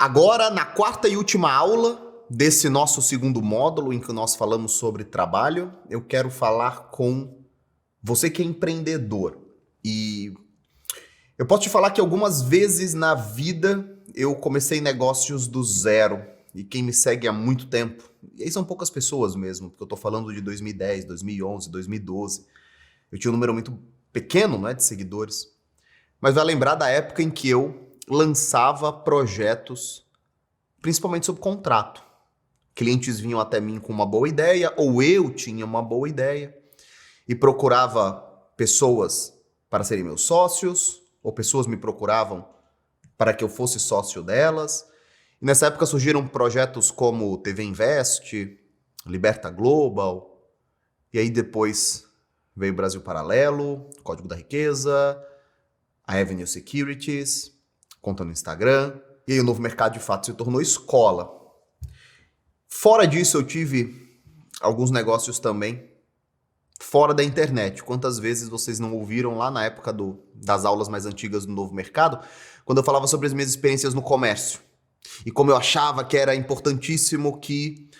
Agora, na quarta e última aula desse nosso segundo módulo, em que nós falamos sobre trabalho, eu quero falar com você que é empreendedor. E eu posso te falar que algumas vezes na vida eu comecei negócios do zero. E quem me segue há muito tempo, e aí são poucas pessoas mesmo, porque eu estou falando de 2010, 2011, 2012. Eu tinha um número muito pequeno, né, de seguidores. Mas vai lembrar da época em que eu lançava projetos principalmente sob contrato. Clientes vinham até mim com uma boa ideia, ou eu tinha uma boa ideia, e procurava pessoas para serem meus sócios, ou pessoas me procuravam para que eu fosse sócio delas. E nessa época surgiram projetos como TV Invest, Liberta Global, e aí depois veio Brasil Paralelo, Código da Riqueza, a Avenue Securities, conta no Instagram. E aí o novo mercado de fato se tornou escola. Fora disso, eu tive alguns negócios também fora da internet. Quantas vezes vocês não ouviram lá na época das aulas mais antigas do novo mercado, quando eu falava sobre as minhas experiências no comércio. E como eu achava que era importantíssimo que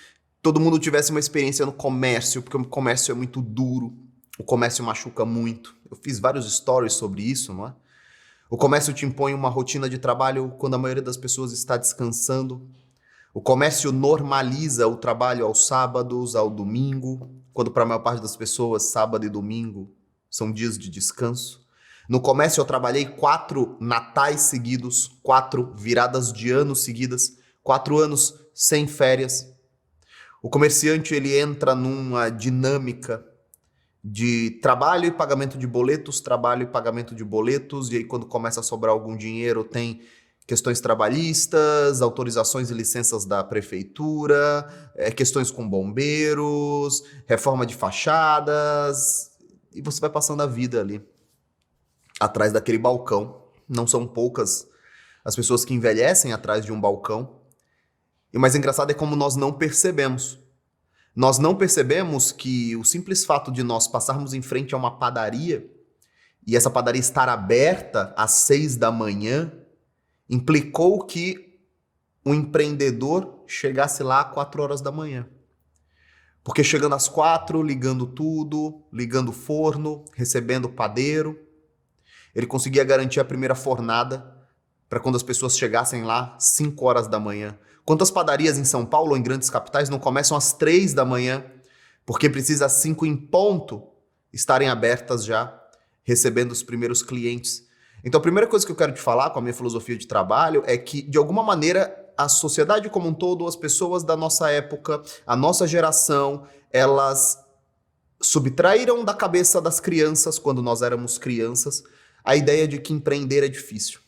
todo mundo tivesse uma experiência no comércio, porque o comércio é muito duro, o comércio machuca muito. Eu fiz vários stories sobre isso, não é? O comércio te impõe uma rotina de trabalho quando a maioria das pessoas está descansando. O comércio normaliza o trabalho aos sábados, ao domingo, quando para a maior parte das pessoas, sábado e domingo são dias de descanso. No comércio eu trabalhei 4 natais seguidos, 4 viradas de ano seguidas, 4 anos sem férias. O comerciante ele entra numa dinâmica de trabalho e pagamento de boletos, trabalho e pagamento de boletos, e aí quando começa a sobrar algum dinheiro tem questões trabalhistas, autorizações e licenças da prefeitura, questões com bombeiros, reforma de fachadas, e você vai passando a vida ali, atrás daquele balcão. Não são poucas as pessoas que envelhecem atrás de um balcão, e o mais engraçado é como nós não percebemos. Nós não percebemos que o simples fato de nós passarmos em frente a uma padaria e essa padaria estar aberta às 6 da manhã implicou que o empreendedor chegasse lá às 4 horas da manhã. Porque chegando às 4, ligando tudo, ligando o forno, recebendo o padeiro, ele conseguia garantir a primeira fornada para quando as pessoas chegassem lá às 5 horas da manhã. Quantas padarias em São Paulo ou em grandes capitais não começam às 3 da manhã, porque precisa às 5 em ponto estarem abertas já, recebendo os primeiros clientes. Então a primeira coisa que eu quero te falar com a minha filosofia de trabalho é que, de alguma maneira, a sociedade como um todo, as pessoas da nossa época, a nossa geração, elas subtraíram da cabeça das crianças, quando nós éramos crianças, a ideia de que empreender é difícil.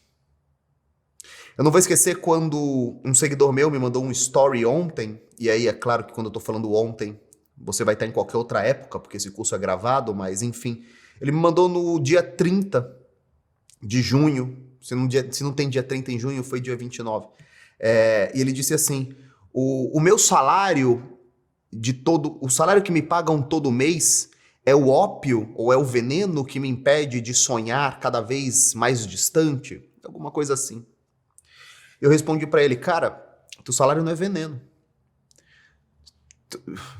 Eu não vou esquecer quando um seguidor meu me mandou um story ontem, e aí é claro que quando eu tô falando ontem, você vai estar em qualquer outra época, porque esse curso é gravado, mas enfim. Ele me mandou no dia 30 de junho, se não tem dia 30 em junho, foi dia 29. E ele disse assim, o meu salário o salário que me pagam todo mês é o ópio ou é o veneno que me impede de sonhar cada vez mais distante? Alguma coisa assim. Eu respondi para ele, cara, teu salário não é veneno.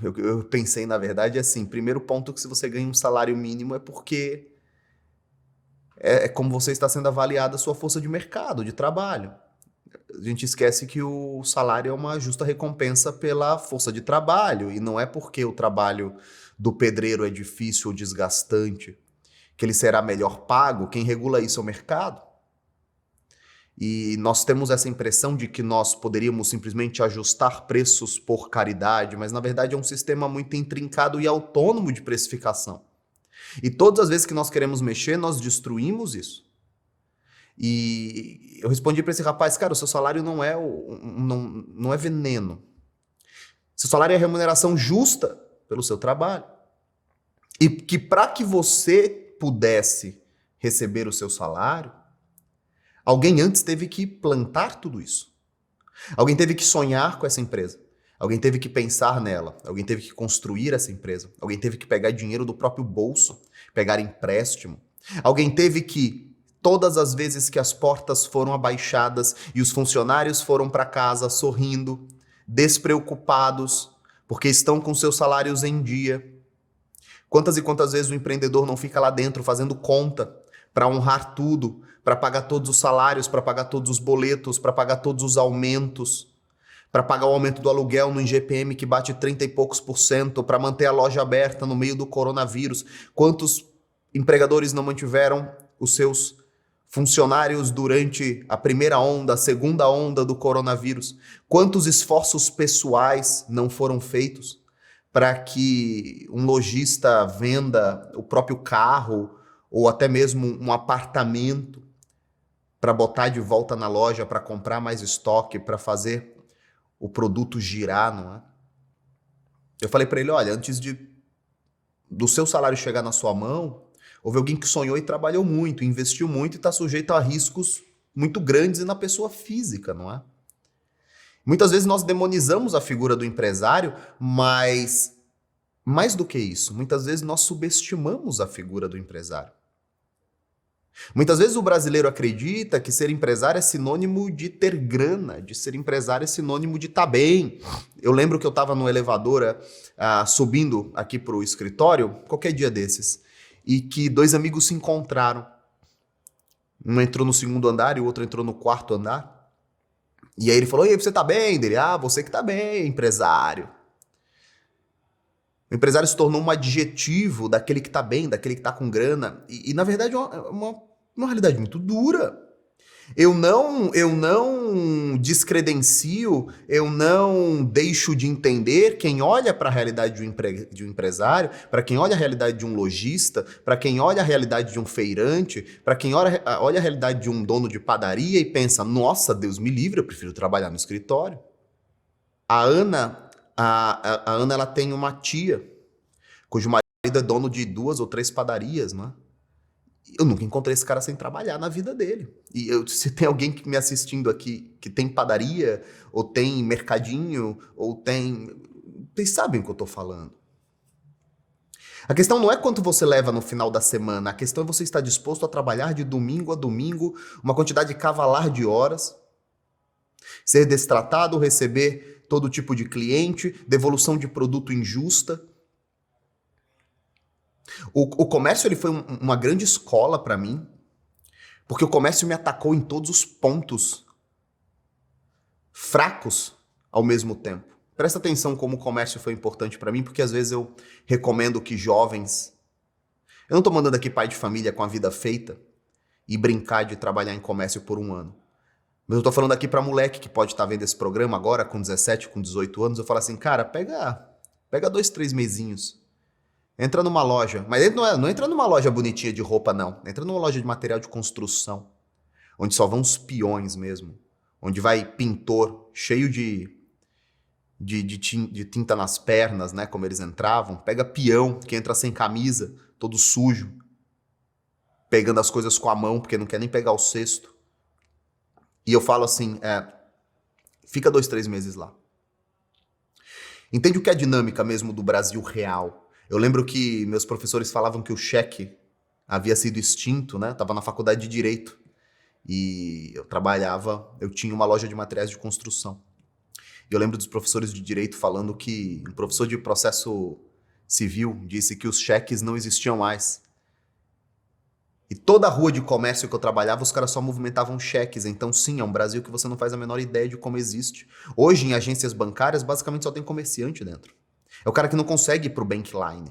Eu pensei, na verdade, assim, primeiro ponto que se você ganha um salário mínimo é porque é como você está sendo avaliada a sua força de mercado, de trabalho. A gente esquece que o salário é uma justa recompensa pela força de trabalho, e não é porque o trabalho do pedreiro é difícil ou desgastante que ele será melhor pago. Quem regula isso é o mercado. E nós temos essa impressão de que nós poderíamos simplesmente ajustar preços por caridade, mas na verdade é um sistema muito intrincado e autônomo de precificação. E todas as vezes que nós queremos mexer, nós destruímos isso. E eu respondi para esse rapaz, cara, o seu salário não é veneno. Seu salário é remuneração justa pelo seu trabalho. E que para que você pudesse receber o seu salário, alguém antes teve que plantar tudo isso. Alguém teve que sonhar com essa empresa. Alguém teve que pensar nela. Alguém teve que construir essa empresa. Alguém teve que pegar dinheiro do próprio bolso, pegar empréstimo. Alguém teve que Todas as vezes que as portas foram abaixadas e os funcionários foram para casa sorrindo, despreocupados, porque estão com seus salários em dia. Quantas e quantas vezes o empreendedor não fica lá dentro fazendo conta para honrar tudo, para pagar todos os salários, para pagar todos os boletos, para pagar todos os aumentos, para pagar o aumento do aluguel no IGPM que bate 30 e poucos por cento, para manter a loja aberta no meio do coronavírus. Quantos empregadores não mantiveram os seus funcionários durante a primeira onda, a segunda onda do coronavírus? Quantos esforços pessoais não foram feitos para que um lojista venda o próprio carro ou até mesmo um apartamento para botar de volta na loja, para comprar mais estoque, para fazer o produto girar, não é? Eu falei para ele, olha, antes do seu salário chegar na sua mão, houve alguém que sonhou e trabalhou muito, investiu muito e está sujeito a riscos muito grandes na pessoa física, não é? Muitas vezes nós demonizamos a figura do empresário, mas mais do que isso, muitas vezes nós subestimamos a figura do empresário. Muitas vezes o brasileiro acredita que ser empresário é sinônimo de ter grana, de ser empresário é sinônimo de estar bem. Eu lembro que eu estava no elevador subindo aqui para o escritório, qualquer dia desses, e que dois amigos se encontraram. Um entrou no segundo andar e o outro entrou no quarto andar. E aí ele falou, e aí, você tá bem? Dele, você que tá bem, empresário. O empresário se tornou um adjetivo daquele que tá bem, daquele que tá com grana. E na verdade é uma realidade muito dura. Eu não descredencio, eu não deixo de entender quem olha para a realidade de um empresário, para quem olha a realidade de um lojista, para quem olha a realidade de um feirante, para quem olha a realidade de um dono de padaria e pensa, nossa, Deus me livre, eu prefiro trabalhar no escritório. A Ana, ela tem uma tia, cujo marido é dono de 2 ou 3 padarias, né? Eu nunca encontrei esse cara sem trabalhar na vida dele. E se tem alguém me assistindo aqui que tem padaria, ou tem mercadinho, ou tem... Vocês sabem o que eu tô falando. A questão não é quanto você leva no final da semana, a questão é você estar disposto a trabalhar de domingo a domingo, uma quantidade cavalar de horas, ser destratado, receber todo tipo de cliente, devolução de produto injusta. O comércio ele foi uma grande escola para mim, porque o comércio me atacou em todos os pontos fracos ao mesmo tempo. Presta atenção como o comércio foi importante para mim, porque às vezes eu recomendo que jovens... Eu não estou mandando aqui pai de família com a vida feita e brincar de trabalhar em comércio por 1 ano. Mas eu estou falando aqui para moleque que pode estar vendo esse programa agora com 17, com 18 anos, eu falo assim, cara, pega 2, 3 mesinhos. Entra numa loja, mas não entra numa loja bonitinha de roupa, não. Entra numa loja de material de construção, onde só vão os peões mesmo. Onde vai pintor cheio de tinta nas pernas, né? Como eles entravam. Pega peão que entra sem camisa, todo sujo. Pegando as coisas com a mão, porque não quer nem pegar o cesto. E eu falo assim, fica 2, 3 meses lá. Entende o que é a dinâmica mesmo do Brasil real? Eu lembro que meus professores falavam que o cheque havia sido extinto, né? Estava na faculdade de Direito e eu tinha uma loja de materiais de construção. E eu lembro dos professores de Direito falando que um professor de processo civil disse que os cheques não existiam mais. E toda a rua de comércio que eu trabalhava, os caras só movimentavam cheques. Então sim, é um Brasil que você não faz a menor ideia de como existe. Hoje, em agências bancárias, basicamente só tem comerciante dentro. É o cara que não consegue ir pro bankline.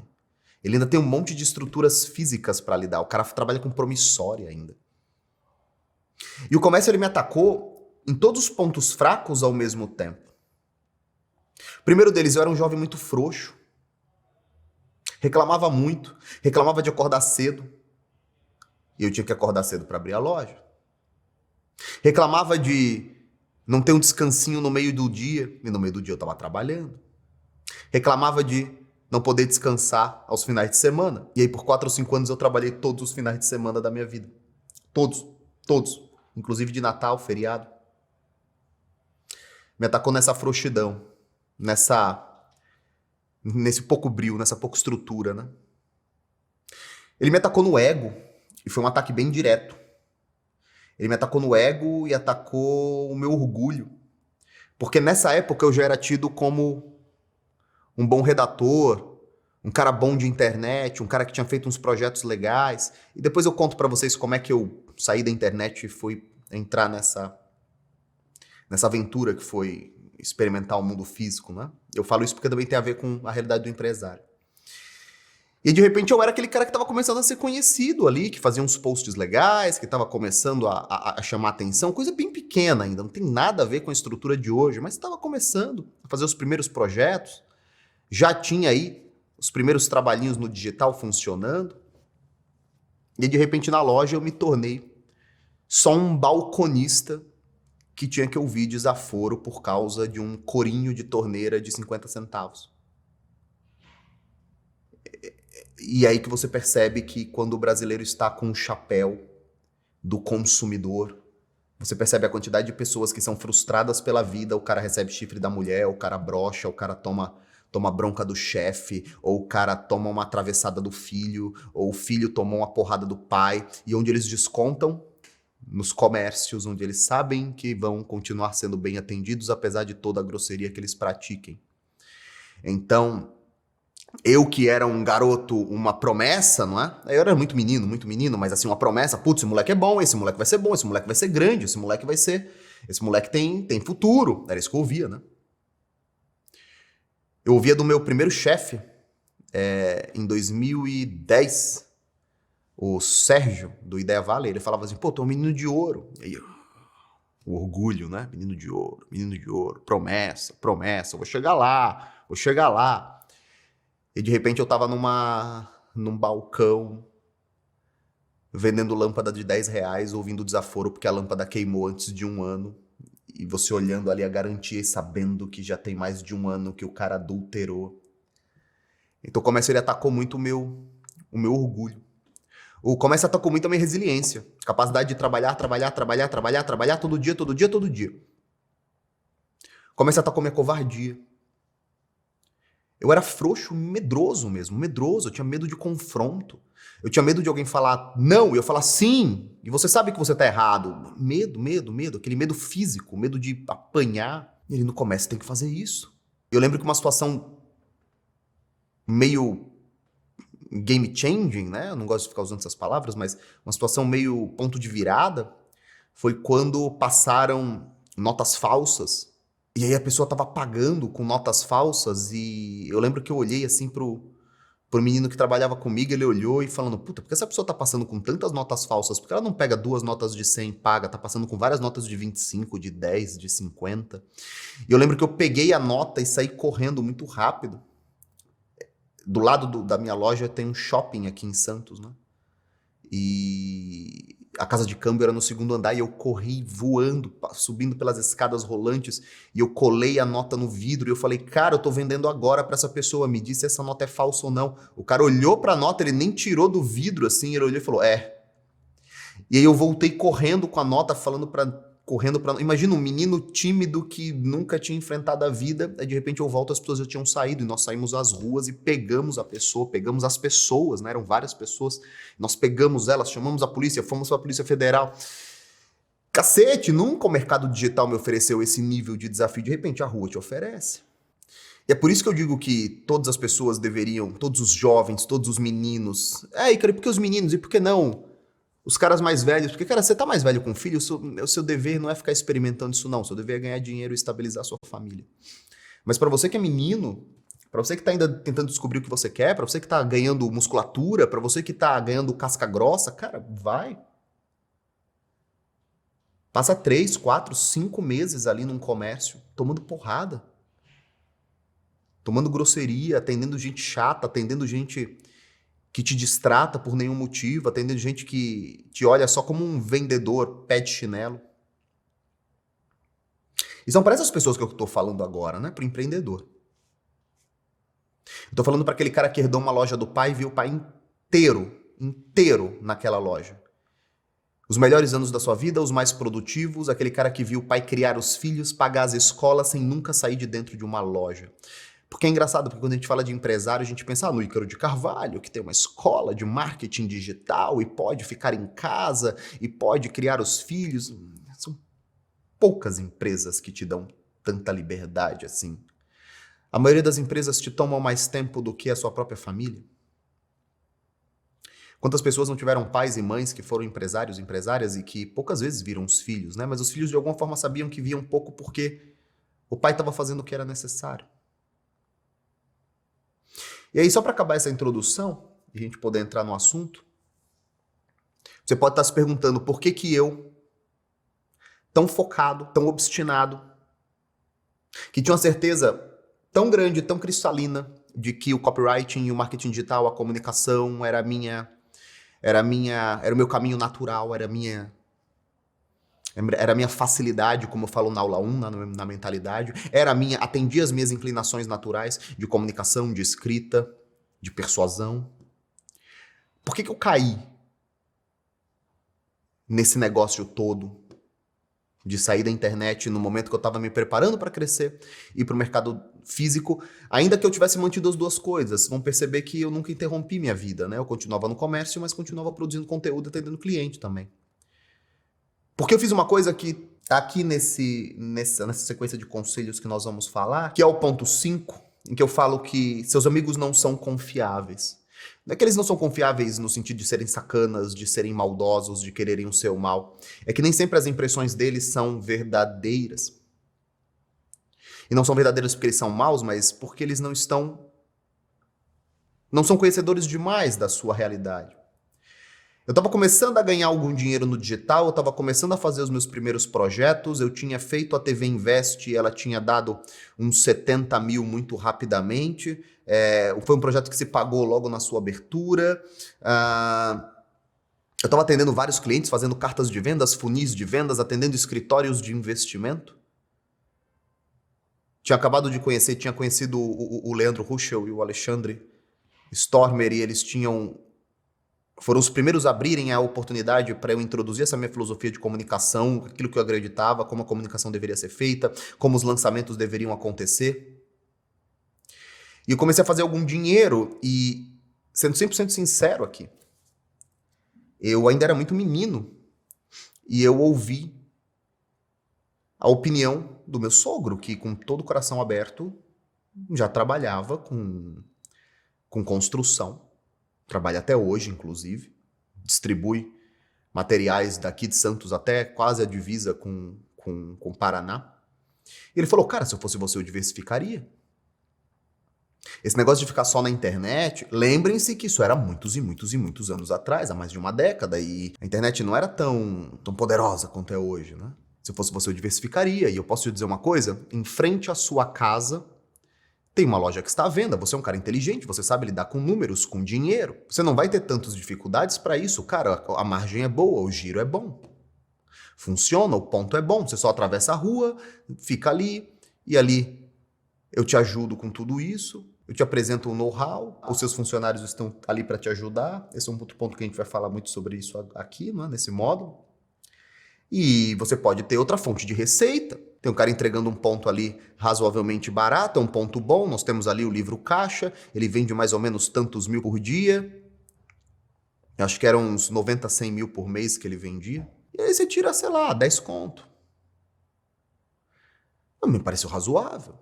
Ele ainda tem um monte de estruturas físicas para lidar. O cara trabalha com promissória ainda. E o comércio ele me atacou em todos os pontos fracos ao mesmo tempo. O primeiro deles, eu era um jovem muito frouxo. Reclamava muito. Reclamava de acordar cedo. E eu tinha que acordar cedo para abrir a loja. Reclamava de não ter um descansinho no meio do dia. E no meio do dia eu estava trabalhando. Reclamava de não poder descansar aos finais de semana. E aí por 4 ou 5 anos eu trabalhei todos os finais de semana da minha vida. Todos. Inclusive de Natal, feriado. Me atacou nessa frouxidão. Nesse pouco brio, nessa pouca estrutura, né? Ele me atacou no ego. E foi um ataque bem direto. Ele me atacou no ego e atacou o meu orgulho. Porque nessa época eu já era tido como um bom redator, um cara bom de internet, um cara que tinha feito uns projetos legais. E depois eu conto pra vocês como é que eu saí da internet e fui entrar nessa aventura que foi experimentar o mundo físico, né? Eu falo isso porque também tem a ver com a realidade do empresário. E de repente eu era aquele cara que estava começando a ser conhecido ali, que fazia uns posts legais, que estava começando a chamar atenção, coisa bem pequena ainda, não tem nada a ver com a estrutura de hoje, mas estava começando a fazer os primeiros projetos, já tinha aí os primeiros trabalhinhos no digital funcionando, e de repente na loja eu me tornei só um balconista que tinha que ouvir desaforo por causa de um corinho de torneira de 50 centavos. E aí que você percebe que quando o brasileiro está com o chapéu do consumidor, você percebe a quantidade de pessoas que são frustradas pela vida, o cara recebe chifre da mulher, o cara brocha, o cara toma bronca do chefe, ou o cara toma uma atravessada do filho, ou o filho tomou uma porrada do pai, e onde eles descontam nos comércios, onde eles sabem que vão continuar sendo bem atendidos, apesar de toda a grosseria que eles pratiquem. Então, eu que era um garoto, uma promessa, não é? Eu era muito menino, mas assim, uma promessa, putz, esse moleque é bom, esse moleque vai ser bom, esse moleque vai ser grande, esse moleque tem futuro. Era isso que eu ouvia, né? Eu ouvia do meu primeiro chefe, em 2010, o Sérgio, do Ideia Vale, ele falava assim, pô, tu é um menino de ouro. E aí, o orgulho, né? Menino de ouro, promessa, vou chegar lá. E de repente eu tava num balcão, vendendo lâmpada de 10 reais, ouvindo desaforo porque a lâmpada queimou antes de 1 ano. E você olhando ali a garantia e sabendo que já tem mais de 1 ano que o cara adulterou. Então o comércio ele atacou muito o meu orgulho. O comércio atacou muito a minha resiliência. Capacidade de trabalhar todo dia. O comércio atacou minha covardia. Eu era frouxo, medroso mesmo, medroso. Eu tinha medo de confronto. Eu tinha medo de alguém falar não e eu falar sim. E você sabe que você tá errado. Medo. Aquele medo físico, medo de apanhar. E ele no comércio tem que fazer isso. Eu lembro que uma situação meio game changing, né? Eu não gosto de ficar usando essas palavras, mas uma situação meio ponto de virada foi quando passaram notas falsas. E aí a pessoa tava pagando com notas falsas e eu lembro que eu olhei assim pro menino que trabalhava comigo, ele olhou e falando, puta, por que essa pessoa tá passando com tantas notas falsas? Por que ela não pega 2 notas de 100 e paga? Tá passando com várias notas de 25, de 10, de 50. E eu lembro que eu peguei a nota e saí correndo muito rápido. Do lado da minha loja tem um shopping aqui em Santos, né? E a casa de câmbio era no 2º andar e eu corri voando, subindo pelas escadas rolantes e eu colei a nota no vidro e eu falei, cara, eu tô vendendo agora pra essa pessoa, me diz se essa nota é falsa ou não. O cara olhou pra nota, ele nem tirou do vidro assim, ele olhou e falou, é. E aí eu voltei correndo com a nota, Imagina um menino tímido que nunca tinha enfrentado a vida, aí de repente eu volto, as pessoas já tinham saído, e nós saímos às ruas e pegamos as pessoas, né? Eram várias pessoas, nós pegamos elas, chamamos a polícia, fomos para a Polícia Federal. Cacete, nunca o mercado digital me ofereceu esse nível de desafio, de repente a rua te oferece. E é por isso que eu digo que todas as pessoas deveriam, todos os jovens, todos os meninos, Ícaro, por que os meninos, e por que não os caras mais velhos? Porque, cara, você tá mais velho com filho, o seu dever não é ficar experimentando isso não, o seu dever é ganhar dinheiro e estabilizar a sua família. Mas pra você que é menino, pra você que tá ainda tentando descobrir o que você quer, pra você que tá ganhando musculatura, pra você que tá ganhando casca grossa, cara, vai. Passa 3, 4, 5 meses ali num comércio, tomando porrada. Tomando grosseria, atendendo gente chata, atendendo gente que te distrata por nenhum motivo, atendendo gente que te olha só como um vendedor pé de chinelo. E são para essas pessoas que eu tô falando agora, né? Pro empreendedor. Eu tô falando para aquele cara que herdou uma loja do pai e viu o pai inteiro naquela loja. Os melhores anos da sua vida, os mais produtivos, aquele cara que viu o pai criar os filhos, pagar as escolas sem nunca sair de dentro de uma loja. Porque é engraçado, porque quando a gente fala de empresário, a gente pensa no Ícaro de Carvalho, que tem uma escola de marketing digital e pode ficar em casa e pode criar os filhos. São poucas empresas que te dão tanta liberdade assim. A maioria das empresas te tomam mais tempo do que a sua própria família. Quantas pessoas não tiveram pais e mães que foram empresários, empresárias e que poucas vezes viram os filhos, né? Mas os filhos de alguma forma sabiam que viam pouco porque o pai estava fazendo o que era necessário. E aí, só para acabar essa introdução, e a gente poder entrar no assunto, você pode estar se perguntando por que eu, tão focado, tão obstinado, que tinha uma certeza tão grande, tão cristalina, de que o copywriting e o marketing digital, a comunicação era o meu caminho natural, era a minha facilidade, como eu falo na aula 1, na mentalidade, atendia as minhas inclinações naturais de comunicação, de escrita, de persuasão. Por que eu caí nesse negócio todo de sair da internet no momento que eu estava me preparando para crescer e para o mercado físico, ainda que eu tivesse mantido as duas coisas? Vão perceber que eu nunca interrompi minha vida, né? Eu continuava no comércio, mas continuava produzindo conteúdo e atendendo cliente também. Porque eu fiz uma coisa que tá aqui nessa sequência de conselhos que nós vamos falar, que é o ponto 5, em que eu falo que seus amigos não são confiáveis. Não é que eles não são confiáveis no sentido de serem sacanas, de serem maldosos, de quererem o seu mal. É que nem sempre as impressões deles são verdadeiras. E não são verdadeiras porque eles são maus, mas porque eles não são conhecedores demais da sua realidade. Eu estava começando a ganhar algum dinheiro no digital, eu estava começando a fazer os meus primeiros projetos, eu tinha feito a TV Invest, ela tinha dado uns 70 mil muito rapidamente, foi um projeto que se pagou logo na sua abertura, eu estava atendendo vários clientes, fazendo cartas de vendas, funis de vendas, atendendo escritórios de investimento. Tinha conhecido o Leandro Ruschel e o Alexandre Stormer, e eles foram os primeiros a abrirem a oportunidade para eu introduzir essa minha filosofia de comunicação, aquilo que eu acreditava, como a comunicação deveria ser feita, como os lançamentos deveriam acontecer. E eu comecei a fazer algum dinheiro e, sendo 100% sincero aqui, eu ainda era muito menino e eu ouvi a opinião do meu sogro, que com todo o coração aberto já trabalhava com construção. Trabalha até hoje, inclusive, distribui materiais daqui de Santos até quase a divisa com Paraná. E ele falou, cara, se eu fosse você, eu diversificaria. Esse negócio de ficar só na internet, lembrem-se que isso era muitos e muitos e muitos anos atrás, há mais de uma década, e a internet não era tão poderosa quanto é hoje, né? Se eu fosse você, eu diversificaria. E eu posso te dizer uma coisa, em frente à sua casa, tem uma loja que está à venda, você é um cara inteligente, você sabe lidar com números, com dinheiro. Você não vai ter tantas dificuldades para isso. Cara, a margem é boa, o giro é bom. Funciona, o ponto é bom. Você só atravessa a rua, fica ali, e ali eu te ajudo com tudo isso, eu te apresento um know-how, os seus funcionários estão ali para te ajudar. Esse é um outro ponto que a gente vai falar muito sobre isso aqui, né, nesse módulo. E você pode ter outra fonte de receita. Tem um cara entregando um ponto ali razoavelmente barato, é um ponto bom. Nós temos ali o livro caixa, ele vende mais ou menos tantos mil por dia. Eu acho que eram uns 90, 100 mil por mês que ele vendia. E aí você tira, sei lá, 10 conto. Não me pareceu razoável.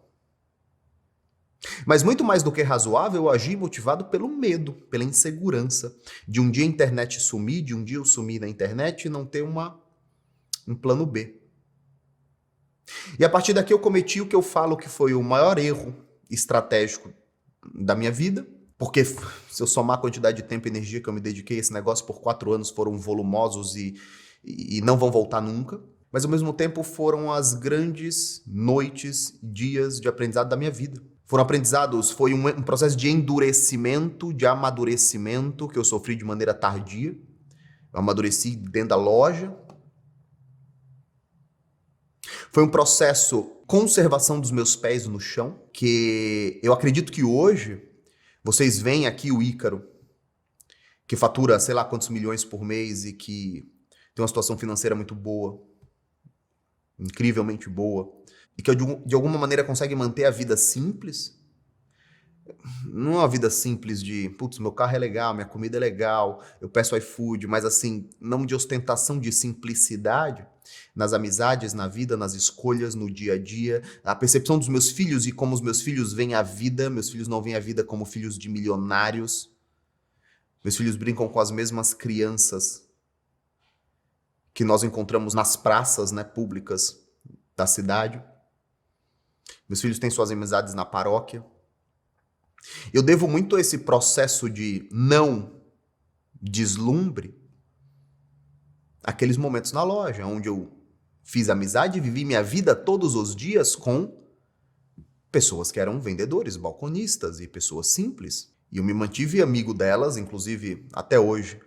Mas muito mais do que razoável, eu agi motivado pelo medo, pela insegurança. De um dia a internet sumir, de um dia eu sumir na internet e não ter um plano B. E a partir daqui eu cometi o que eu falo que foi o maior erro estratégico da minha vida, porque se eu somar a quantidade de tempo e energia que eu me dediquei a esse negócio por 4 anos, foram volumosos e não vão voltar nunca, mas ao mesmo tempo foram as grandes noites, dias de aprendizado da minha vida. Foram aprendizados, foi um processo de endurecimento, de amadurecimento que eu sofri de maneira tardia. Eu amadureci dentro da loja. Foi um processo conservação dos meus pés no chão, que eu acredito que hoje vocês veem aqui o Ícaro, que fatura sei lá quantos milhões por mês e que tem uma situação financeira muito boa, incrivelmente boa, e que de alguma maneira consegue manter a vida simples, não é uma vida simples de, putz, meu carro é legal, minha comida é legal, eu peço iFood, mas assim, não de ostentação, de simplicidade nas amizades, na vida, nas escolhas, no dia a dia, a percepção dos meus filhos e como os meus filhos veem a vida. Meus filhos não veem a vida como filhos de milionários. Meus filhos brincam com as mesmas crianças que nós encontramos nas praças, né, públicas da cidade. Meus filhos têm suas amizades na paróquia. Eu devo muito a esse processo de não deslumbre aqueles momentos na loja, onde eu fiz amizade e vivi minha vida todos os dias com pessoas que eram vendedores, balconistas e pessoas simples. E eu me mantive amigo delas, inclusive até hoje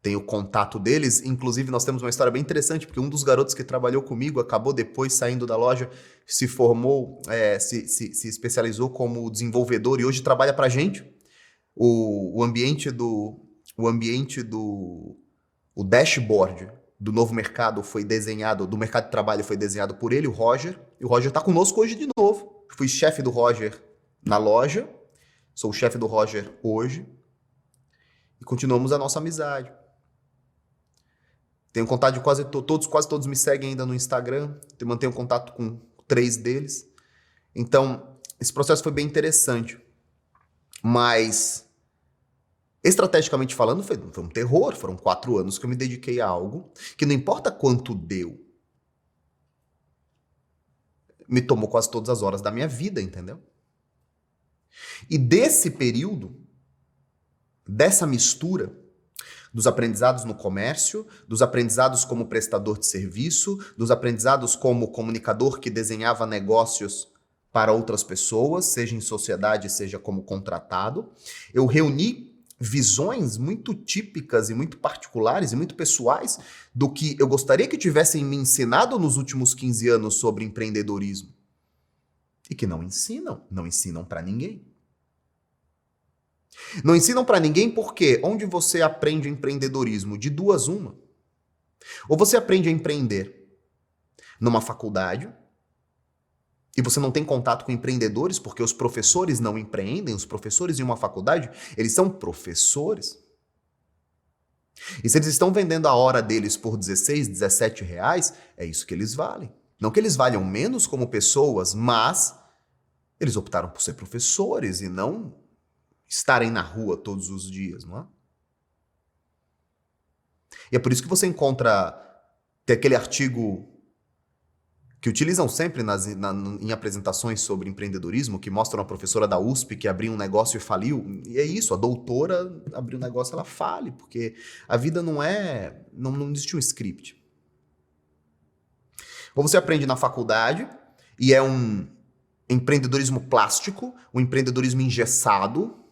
tenho contato deles. Inclusive nós temos uma história bem interessante, porque um dos garotos que trabalhou comigo acabou depois saindo da loja, se formou, se especializou como desenvolvedor e hoje trabalha pra gente. O dashboard do novo mercado foi desenhado, do mercado de trabalho foi desenhado por ele, o Roger. E o Roger está conosco hoje de novo. Fui chefe do Roger na loja, sou o chefe do Roger hoje. E continuamos a nossa amizade. Tenho contato de quase todos me seguem ainda no Instagram. Mantenho contato com 3 deles. Então, esse processo foi bem interessante. Mas, estrategicamente falando, foi um terror. Foram 4 anos que eu me dediquei a algo que não importa quanto deu, me tomou quase todas as horas da minha vida, entendeu? E desse período, dessa mistura, dos aprendizados no comércio, dos aprendizados como prestador de serviço, dos aprendizados como comunicador que desenhava negócios para outras pessoas, seja em sociedade, seja como contratado, eu reuni visões muito típicas e muito particulares e muito pessoais do que eu gostaria que tivessem me ensinado nos últimos 15 anos sobre empreendedorismo. E que não ensinam para ninguém. Não ensinam para ninguém porque onde você aprende empreendedorismo? De 2, uma. Ou você aprende a empreender numa faculdade e você não tem contato com empreendedores porque os professores não empreendem, os professores em uma faculdade, eles são professores. E se eles estão vendendo a hora deles por 16, 17 reais, é isso que eles valem. Não que eles valham menos como pessoas, mas eles optaram por ser professores e não estarem na rua todos os dias, não é? E é por isso que você tem aquele artigo que utilizam sempre em apresentações sobre empreendedorismo, que mostram a professora da USP que abriu um negócio e faliu. E é isso, a doutora abriu um negócio, ela fale, porque a vida não existe um script. Ou você aprende na faculdade e é um empreendedorismo plástico, um empreendedorismo engessado,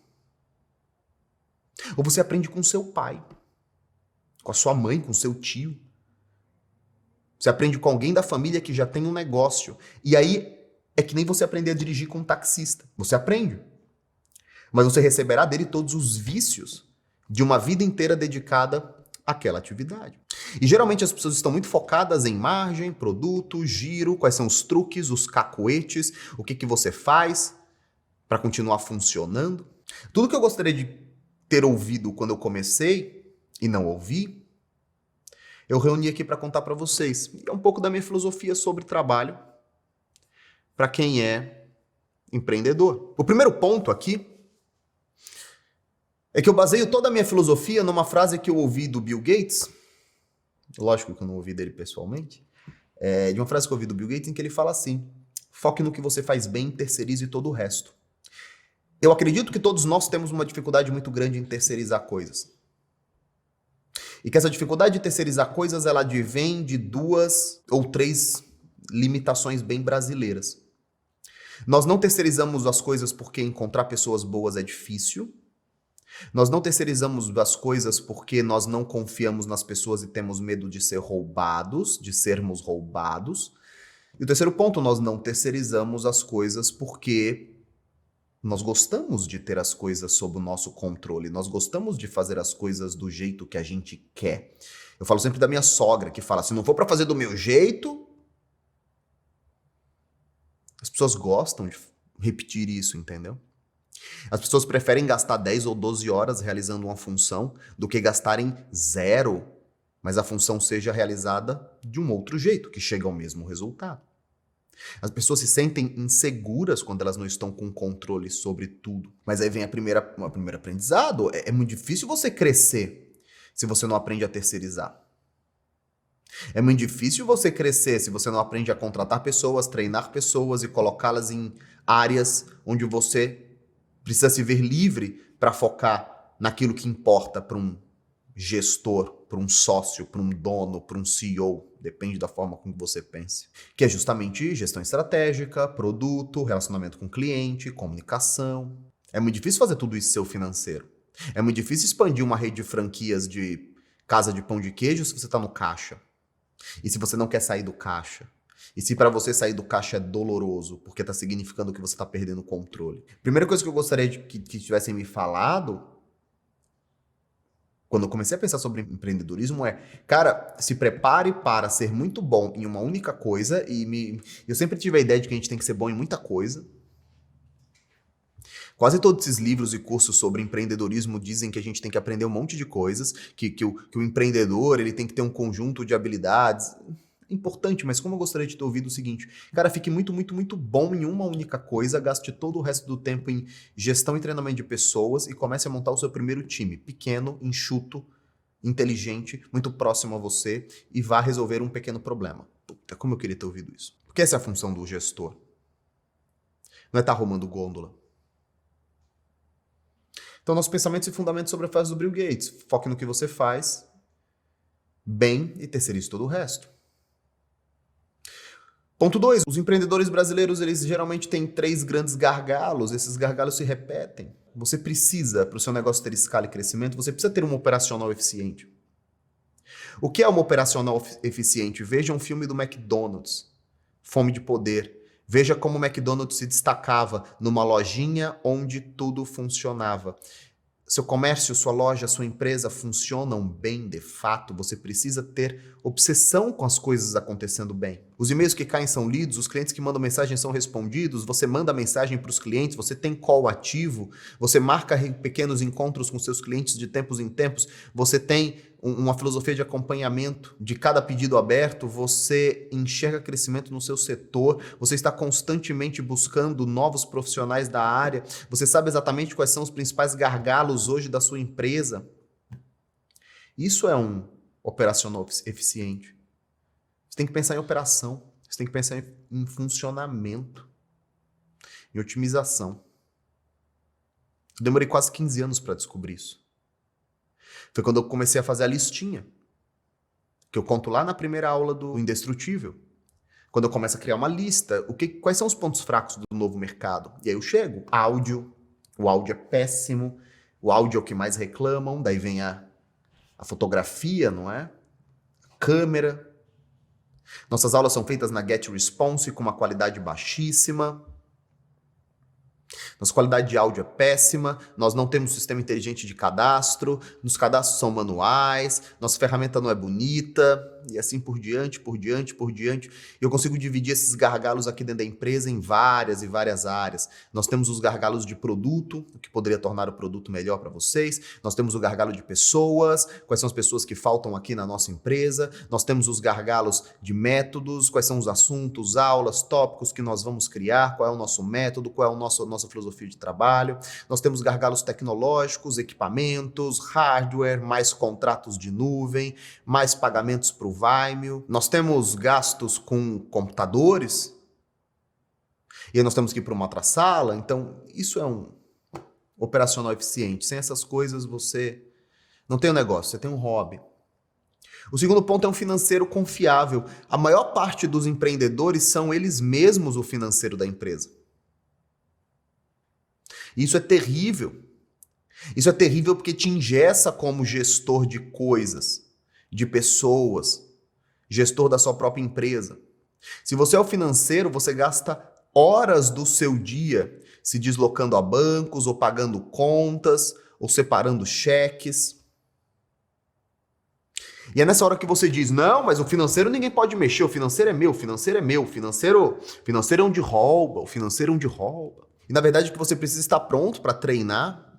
ou você aprende com seu pai, com a sua mãe, com seu tio. Você aprende com alguém da família que já tem um negócio. E aí é que nem você aprender a dirigir com um taxista. Você aprende. Mas você receberá dele todos os vícios de uma vida inteira dedicada àquela atividade. E geralmente as pessoas estão muito focadas em margem, produto, giro, quais são os truques, os cacuetes, o que você faz para continuar funcionando. Tudo que eu gostaria de ter ouvido quando eu comecei e não ouvi, eu reuni aqui para contar para vocês. E é um pouco da minha filosofia sobre trabalho para quem é empreendedor. O primeiro ponto aqui é que eu baseio toda a minha filosofia numa frase que eu ouvi do Bill Gates. Lógico que eu não ouvi dele pessoalmente. De uma frase que eu ouvi do Bill Gates em que ele fala assim: foque no que você faz bem, terceirize todo o resto. Eu acredito que todos nós temos uma dificuldade muito grande em terceirizar coisas. E que essa dificuldade de terceirizar coisas, ela advém de 2 ou 3 limitações bem brasileiras. Nós não terceirizamos as coisas porque encontrar pessoas boas é difícil. Nós não terceirizamos as coisas porque nós não confiamos nas pessoas e temos medo de sermos roubados. E o terceiro ponto, nós não terceirizamos as coisas porque nós gostamos de ter as coisas sob o nosso controle. Nós gostamos de fazer as coisas do jeito que a gente quer. Eu falo sempre da minha sogra, que fala, se não for para fazer do meu jeito... As pessoas gostam de repetir isso, entendeu? As pessoas preferem gastar 10 ou 12 horas realizando uma função do que gastarem zero, mas a função seja realizada de um outro jeito, que chega ao mesmo resultado. As pessoas se sentem inseguras quando elas não estão com controle sobre tudo. Mas aí vem o primeiro aprendizado. É muito difícil você crescer se você não aprende a terceirizar. É muito difícil você crescer se você não aprende a contratar pessoas, treinar pessoas e colocá-las em áreas onde você precisa se ver livre para focar naquilo que importa para um gestor, para um sócio, para um dono, para um CEO, depende da forma como você pense. Que é justamente gestão estratégica, produto, relacionamento com o cliente, comunicação. É muito difícil fazer tudo isso seu financeiro. É muito difícil expandir uma rede de franquias de casa de pão de queijo se você está no caixa. E se você não quer sair do caixa? E se para você sair do caixa é doloroso, porque está significando que você está perdendo o controle? Primeira coisa que eu gostaria de que tivessem me falado, quando eu comecei a pensar sobre empreendedorismo, cara, se prepare para ser muito bom em uma única coisa. Eu sempre tive a ideia de que a gente tem que ser bom em muita coisa. Quase todos esses livros e cursos sobre empreendedorismo dizem que a gente tem que aprender um monte de coisas, que o empreendedor ele tem que ter um conjunto de habilidades. É importante, mas como eu gostaria de ter ouvido o seguinte, cara, fique muito, muito, muito bom em uma única coisa, gaste todo o resto do tempo em gestão e treinamento de pessoas e comece a montar o seu primeiro time, pequeno, enxuto, inteligente, muito próximo a você e vá resolver um pequeno problema. Puta, como eu queria ter ouvido isso. Porque essa é a função do gestor. Não é estar arrumando gôndola. Então, nossos pensamentos e fundamentos sobre a frase do Bill Gates. Foque no que você faz bem e terceirize todo o resto. Ponto 2. Os empreendedores brasileiros, eles geralmente têm 3 grandes gargalos. Esses gargalos se repetem. Você precisa, para o seu negócio ter escala e crescimento, você precisa ter uma operacional eficiente. O que é uma operacional eficiente? Veja um filme do McDonald's, Fome de Poder. Veja como o McDonald's se destacava numa lojinha onde tudo funcionava. Seu comércio, sua loja, sua empresa funcionam bem de fato, você precisa ter obsessão com as coisas acontecendo bem. Os e-mails que caem são lidos, os clientes que mandam mensagem são respondidos, você manda mensagem para os clientes, você tem call ativo, você marca pequenos encontros com seus clientes de tempos em tempos, você tem uma filosofia de acompanhamento de cada pedido aberto, você enxerga crescimento no seu setor, você está constantemente buscando novos profissionais da área, você sabe exatamente quais são os principais gargalos hoje da sua empresa. Isso é um operacional eficiente. Você tem que pensar em operação, você tem que pensar em funcionamento, em otimização. Eu demorei quase 15 anos para descobrir isso. Foi quando eu comecei a fazer a listinha, que eu conto lá na primeira aula do Indestrutível. Quando eu começo a criar uma lista, quais são os pontos fracos do novo mercado? E aí eu chego, áudio, o áudio é péssimo, o áudio é o que mais reclamam, daí vem a fotografia, não é? A câmera. Nossas aulas são feitas na GetResponse com uma qualidade baixíssima. Nossa qualidade de áudio é péssima, nós não temos sistema inteligente de cadastro, os cadastros são manuais, nossa ferramenta não é bonita, e assim por diante, por diante, por diante. Eu consigo dividir esses gargalos aqui dentro da empresa em várias e várias áreas. Nós temos os gargalos de produto, o que poderia tornar o produto melhor para vocês. Nós temos o gargalo de pessoas, quais são as pessoas que faltam aqui na nossa empresa. Nós temos os gargalos de métodos, quais são os assuntos, aulas, tópicos que nós vamos criar, qual é o nosso método, qual é a nossa filosofia de trabalho. Nós temos gargalos tecnológicos, equipamentos, hardware, mais contratos de nuvem, mais pagamentos para o Vimeo. Nós temos gastos com computadores e aí nós temos que ir para uma outra sala. Então, isso é um operacional eficiente. Sem essas coisas, você não tem um negócio, você tem um hobby. O segundo ponto é um financeiro confiável. A maior parte dos empreendedores são eles mesmos o financeiro da empresa. Isso é terrível. Isso é terrível porque te engessa como gestor de coisas, de pessoas, gestor da sua própria empresa. Se você é o financeiro, você gasta horas do seu dia se deslocando a bancos, ou pagando contas, ou separando cheques. E é nessa hora que você diz, não, mas o financeiro ninguém pode mexer, o financeiro é meu, o financeiro é meu, o financeiro é onde rouba, o financeiro é onde rouba. E na verdade o que você precisa estar pronto para treinar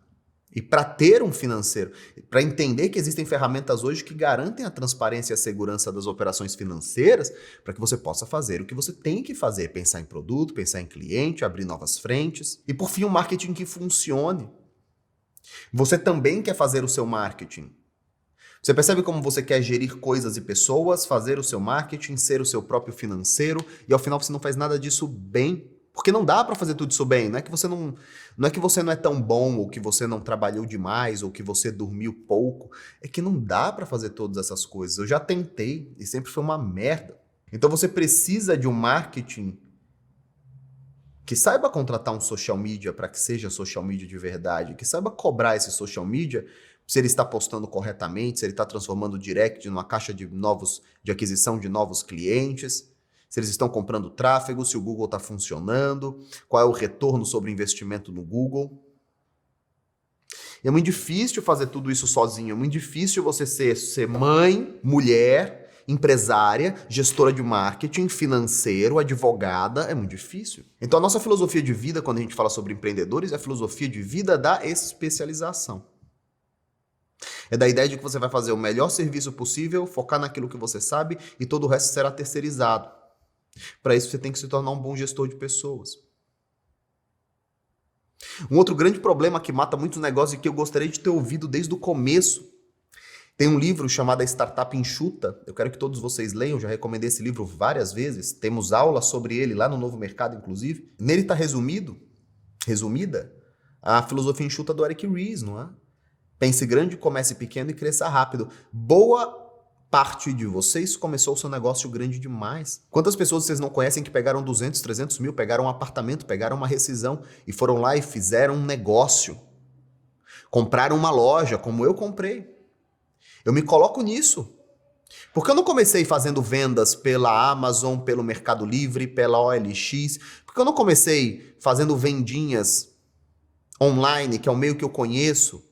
e para ter um financeiro, para entender que existem ferramentas hoje que garantem a transparência e a segurança das operações financeiras para que você possa fazer o que você tem que fazer, pensar em produto, pensar em cliente, abrir novas frentes. E por fim, um marketing que funcione. Você também quer fazer o seu marketing. Você percebe como você quer gerir coisas e pessoas, fazer o seu marketing, ser o seu próprio financeiro e ao final você não faz nada disso bem. Porque não dá para fazer tudo isso bem. Não é que você não é tão bom, ou que você não trabalhou demais, ou que você dormiu pouco. É que não dá para fazer todas essas coisas. Eu já tentei e sempre foi uma merda. Então você precisa de um marketing que saiba contratar um social media para que seja social media de verdade, que saiba cobrar esse social media se ele está postando corretamente, se ele está transformando o direct numa caixa de aquisição de novos clientes, se eles estão comprando tráfego, se o Google está funcionando, qual é o retorno sobre o investimento no Google. E é muito difícil fazer tudo isso sozinho, é muito difícil você ser mãe, mulher, empresária, gestora de marketing, financeiro, advogada, é muito difícil. Então a nossa filosofia de vida, quando a gente fala sobre empreendedores, é a filosofia de vida da especialização. É da ideia de que você vai fazer o melhor serviço possível, focar naquilo que você sabe e todo o resto será terceirizado. Para isso, você tem que se tornar um bom gestor de pessoas. Um outro grande problema que mata muitos negócios e que eu gostaria de ter ouvido desde o começo. Tem um livro chamado A Startup Enxuta. Eu quero que todos vocês leiam, já recomendei esse livro várias vezes. Temos aula sobre ele lá no Novo Mercado, inclusive. Nele está resumida, a filosofia enxuta do Eric Ries, não é? Pense grande, comece pequeno e cresça rápido. Boa parte de vocês começou o seu negócio grande demais. Quantas pessoas vocês não conhecem que pegaram 200, 300 mil, pegaram um apartamento, pegaram uma rescisão e foram lá e fizeram um negócio? Compraram uma loja, como eu comprei. Eu me coloco nisso. Porque eu não comecei fazendo vendas pela Amazon, pelo Mercado Livre, pela OLX. Porque eu não comecei fazendo vendinhas online, que é o meio que eu conheço,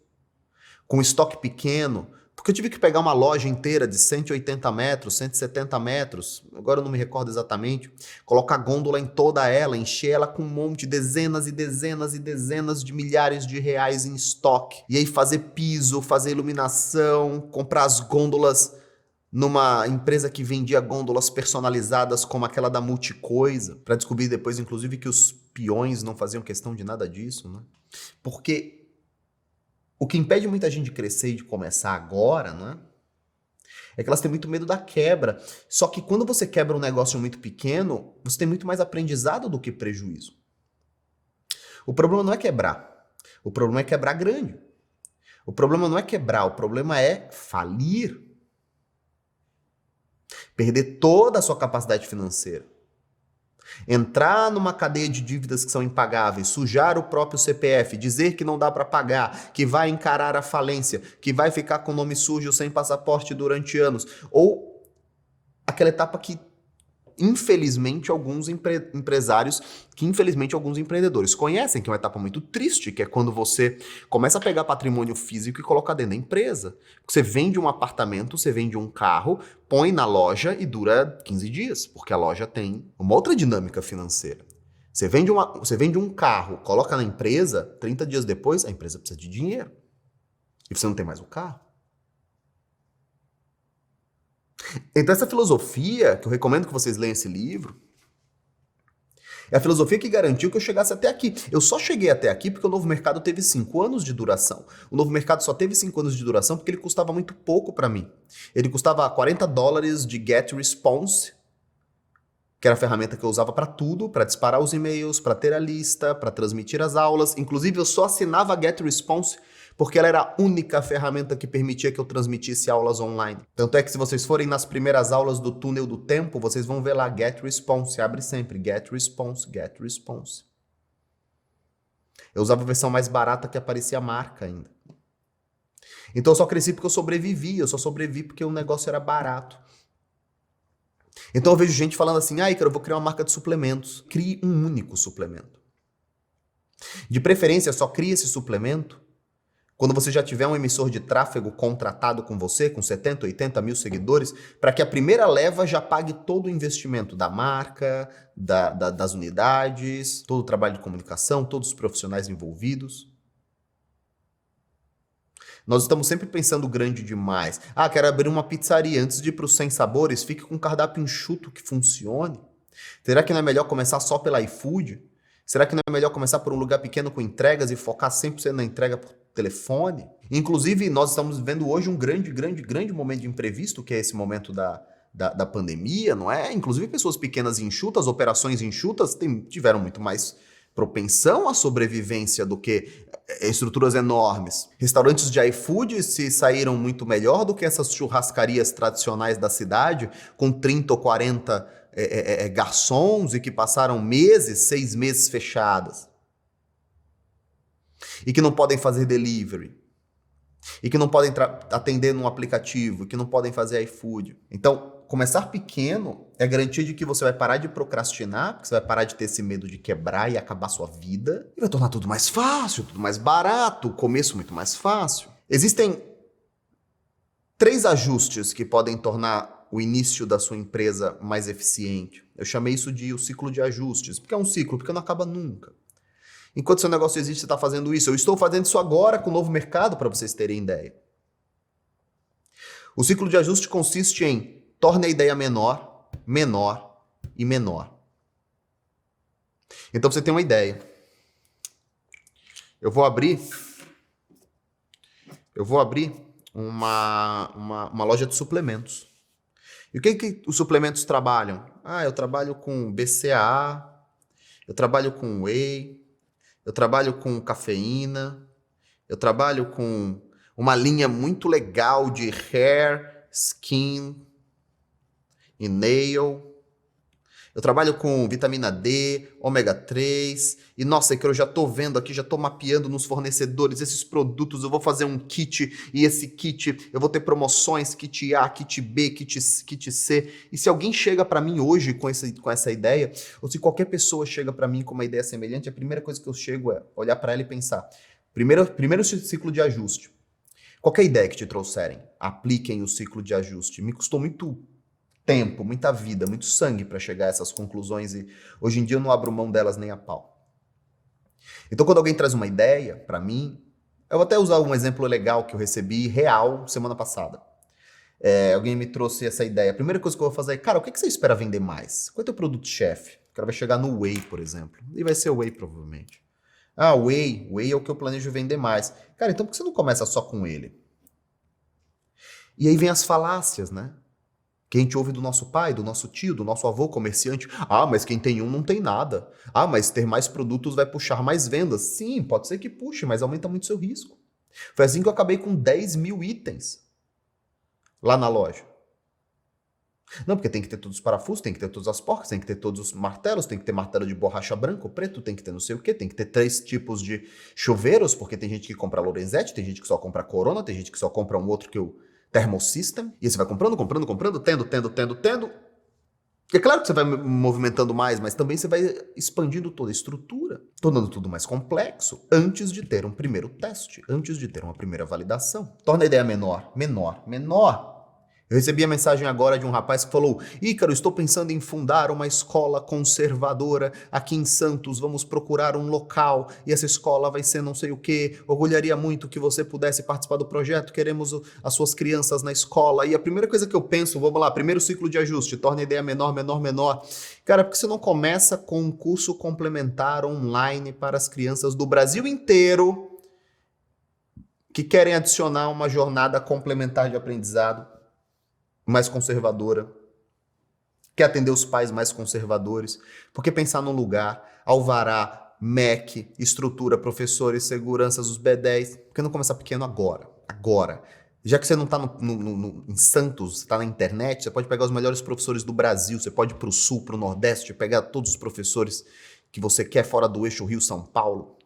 com estoque pequeno, porque eu tive que pegar uma loja inteira de 180 metros, 170 metros, agora eu não me recordo exatamente, colocar gôndola em toda ela, encher ela com um monte, dezenas e dezenas e dezenas de milhares de reais em estoque. E aí fazer piso, fazer iluminação, comprar as gôndolas numa empresa que vendia gôndolas personalizadas como aquela da Multicoisa, para descobrir depois, inclusive, que os peões não faziam questão de nada disso, né? Porque o que impede muita gente de crescer e de começar agora, não é? É que elas têm muito medo da quebra. Só que quando você quebra um negócio muito pequeno, você tem muito mais aprendizado do que prejuízo. O problema não é quebrar. O problema é quebrar grande. O problema não é quebrar, o problema é falir. Perder toda a sua capacidade financeira. Entrar numa cadeia de dívidas que são impagáveis, sujar o próprio CPF, dizer que não dá para pagar, que vai encarar a falência, que vai ficar com o nome sujo sem passaporte durante anos, ou aquela etapa que infelizmente alguns empresários, que infelizmente alguns empreendedores conhecem, que é uma etapa muito triste, que é quando você começa a pegar patrimônio físico e colocar dentro da empresa. Você vende um apartamento, você vende um carro, põe na loja e dura 15 dias, porque a loja tem uma outra dinâmica financeira. Você vende um carro, coloca na empresa, 30 dias depois, a empresa precisa de dinheiro. E você não tem mais o carro. Então essa filosofia, que eu recomendo que vocês leiam esse livro, é a filosofia que garantiu que eu chegasse até aqui. Eu só cheguei até aqui porque o Novo Mercado teve 5 anos de duração. O Novo Mercado só teve 5 anos de duração porque ele custava muito pouco para mim. Ele custava $40 de GetResponse, que era a ferramenta que eu usava para tudo, para disparar os e-mails, para ter a lista, para transmitir as aulas. Inclusive eu só assinava a GetResponse porque ela era a única ferramenta que permitia que eu transmitisse aulas online. Tanto é que se vocês forem nas primeiras aulas do Túnel do Tempo, vocês vão ver lá GetResponse, abre sempre, GetResponse, GetResponse. Eu usava a versão mais barata que aparecia a marca ainda. Então eu só cresci porque eu só sobrevivi porque o negócio era barato. Então eu vejo gente falando assim, Ícaro, eu vou criar uma marca de suplementos. Crie um único suplemento. De preferência, só crie esse suplemento Quando você já tiver um emissor de tráfego contratado com você, com 70, 80 mil seguidores, para que a primeira leva já pague todo o investimento da marca, das unidades, todo o trabalho de comunicação, todos os profissionais envolvidos. Nós estamos sempre pensando grande demais. Ah, quero abrir uma pizzaria. Antes de ir para os 100 sabores, fique com um cardápio enxuto que funcione. Será que não é melhor começar só pela iFood? Será que não é melhor começar por um lugar pequeno com entregas e focar 100% na entrega por telefone? Inclusive, nós estamos vivendo hoje um grande momento de imprevisto, que é esse momento da pandemia, não é? Inclusive, pessoas pequenas e enxutas, operações enxutas, tiveram muito mais propensão à sobrevivência do que estruturas enormes. Restaurantes de iFood se saíram muito melhor do que essas churrascarias tradicionais da cidade, com 30 ou 40 garçons e que passaram meses, 6 meses fechadas. E que não podem fazer delivery. E que não podem atender num aplicativo. Que não podem fazer iFood. Então, começar pequeno é garantia de que você vai parar de procrastinar, porque você vai parar de ter esse medo de quebrar e acabar sua vida. E vai tornar tudo mais fácil, tudo mais barato, o começo muito mais fácil. Existem 3 ajustes que podem tornar o início da sua empresa mais eficiente. Eu chamei isso de o ciclo de ajustes. Porque é um ciclo, porque não acaba nunca. Enquanto seu negócio existe, você está fazendo isso. Eu estou fazendo isso agora com o novo mercado, para vocês terem ideia. O ciclo de ajuste consiste em torne a ideia menor, menor e menor. Então você tem uma ideia. Eu vou abrir uma loja de suplementos. E o que os suplementos trabalham? Eu trabalho com BCAA, eu trabalho com whey, eu trabalho com cafeína, eu trabalho com uma linha muito legal de hair, skin e nail. Eu trabalho com vitamina D, ômega 3, e nossa, é que eu já tô vendo aqui, já tô mapeando nos fornecedores esses produtos, eu vou fazer um kit, e esse kit, eu vou ter promoções, kit A, kit B, kit C, e se alguém chega para mim hoje com essa ideia, ou se qualquer pessoa chega para mim com uma ideia semelhante, a primeira coisa que eu chego é olhar para ela e pensar, primeiro ciclo de ajuste. Qualquer ideia que te trouxerem, apliquem o ciclo de ajuste. Me custou muito tempo, muita vida, muito sangue para chegar a essas conclusões e hoje em dia eu não abro mão delas nem a pau. Então quando alguém traz uma ideia para mim, eu vou até usar um exemplo legal que eu recebi real semana passada. Alguém me trouxe essa ideia. A primeira coisa que eu vou fazer é, cara, o que você espera vender mais? Qual é o teu produto-chefe? O cara vai chegar no whey, por exemplo. E vai ser o whey provavelmente. Whey é o que eu planejo vender mais. Cara, então por que você não começa só com ele? E aí vem as falácias, né? Que a gente ouve do nosso pai, do nosso tio, do nosso avô comerciante. Mas quem tem um não tem nada. Mas ter mais produtos vai puxar mais vendas. Sim, pode ser que puxe, mas aumenta muito seu risco. Foi assim que eu acabei com 10 mil itens lá na loja. Não, porque tem que ter todos os parafusos, tem que ter todas as porcas, tem que ter todos os martelos, tem que ter martelo de borracha branco, preto, tem que ter não sei o quê, tem que ter 3 tipos de chuveiros, porque tem gente que compra Lorenzetti, tem gente que só compra Corona, tem gente que só compra um outro que o Thermosystem, e você vai comprando, tendo. E é claro que você vai movimentando mais, mas também você vai expandindo toda a estrutura, tornando tudo mais complexo, antes de ter um primeiro teste, antes de ter uma primeira validação. Torna a ideia menor. Eu recebi a mensagem agora de um rapaz que falou: Ícaro, estou pensando em fundar uma escola conservadora aqui em Santos, vamos procurar um local e essa escola vai ser não sei o quê, orgulharia muito que você pudesse participar do projeto, queremos as suas crianças na escola. E a primeira coisa que eu penso, vamos lá, primeiro ciclo de ajuste, torna a ideia menor. Cara, por que você não começa com um curso complementar online para as crianças do Brasil inteiro que querem adicionar uma jornada complementar de aprendizado mais conservadora, quer atender os pais mais conservadores, porque pensar num lugar, alvará, MEC, estrutura, professores, seguranças, os B10, por que não começar pequeno agora? Já que você não está em Santos, você está na internet, você pode pegar os melhores professores do Brasil, você pode ir para o Sul, para o Nordeste, pegar todos os professores que você quer fora do eixo Rio-São Paulo.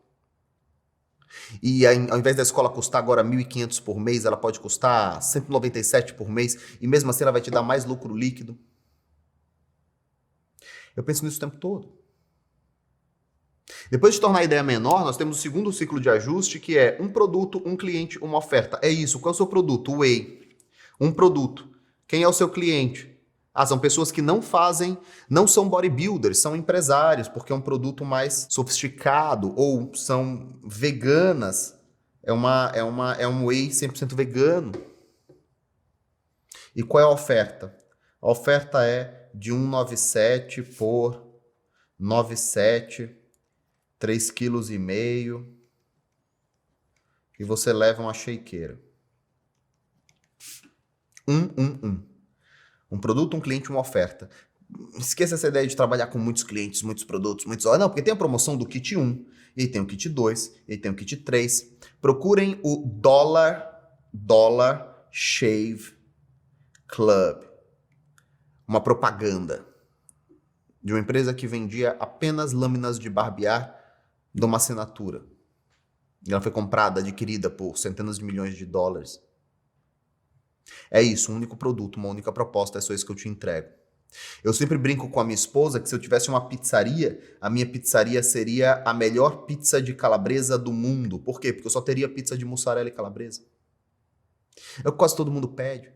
E ao invés da escola custar agora R$ 1.500 por mês, ela pode custar R$ 197 por mês, e mesmo assim ela vai te dar mais lucro líquido. Eu penso nisso o tempo todo. Depois de tornar a ideia menor, nós temos o segundo ciclo de ajuste, que é um produto, um cliente, uma oferta. É isso. Qual é o seu produto? O Whey. Um produto. Quem é o seu cliente? São pessoas que não são bodybuilders, são empresários, porque é um produto mais sofisticado, ou são veganas. É um whey 100% vegano. E qual é a oferta? A oferta é de 197 por 97, 3,5 kg, e você leva uma shakeira. Um produto, um cliente, uma oferta. Esqueça essa ideia de trabalhar com muitos clientes, muitos produtos, muitos... Não, porque tem a promoção do kit 1, e aí tem o kit 2, e aí tem o kit 3. Procurem o Dollar Shave Club. Uma propaganda de uma empresa que vendia apenas lâminas de barbear de uma assinatura. E ela foi comprada, adquirida por centenas de milhões de dólares. É isso, um único produto, uma única proposta, é só isso que eu te entrego. Eu sempre brinco com a minha esposa que se eu tivesse uma pizzaria, a minha pizzaria seria a melhor pizza de calabresa do mundo. Por quê? Porque eu só teria pizza de mussarela e calabresa. É o que quase todo mundo pede.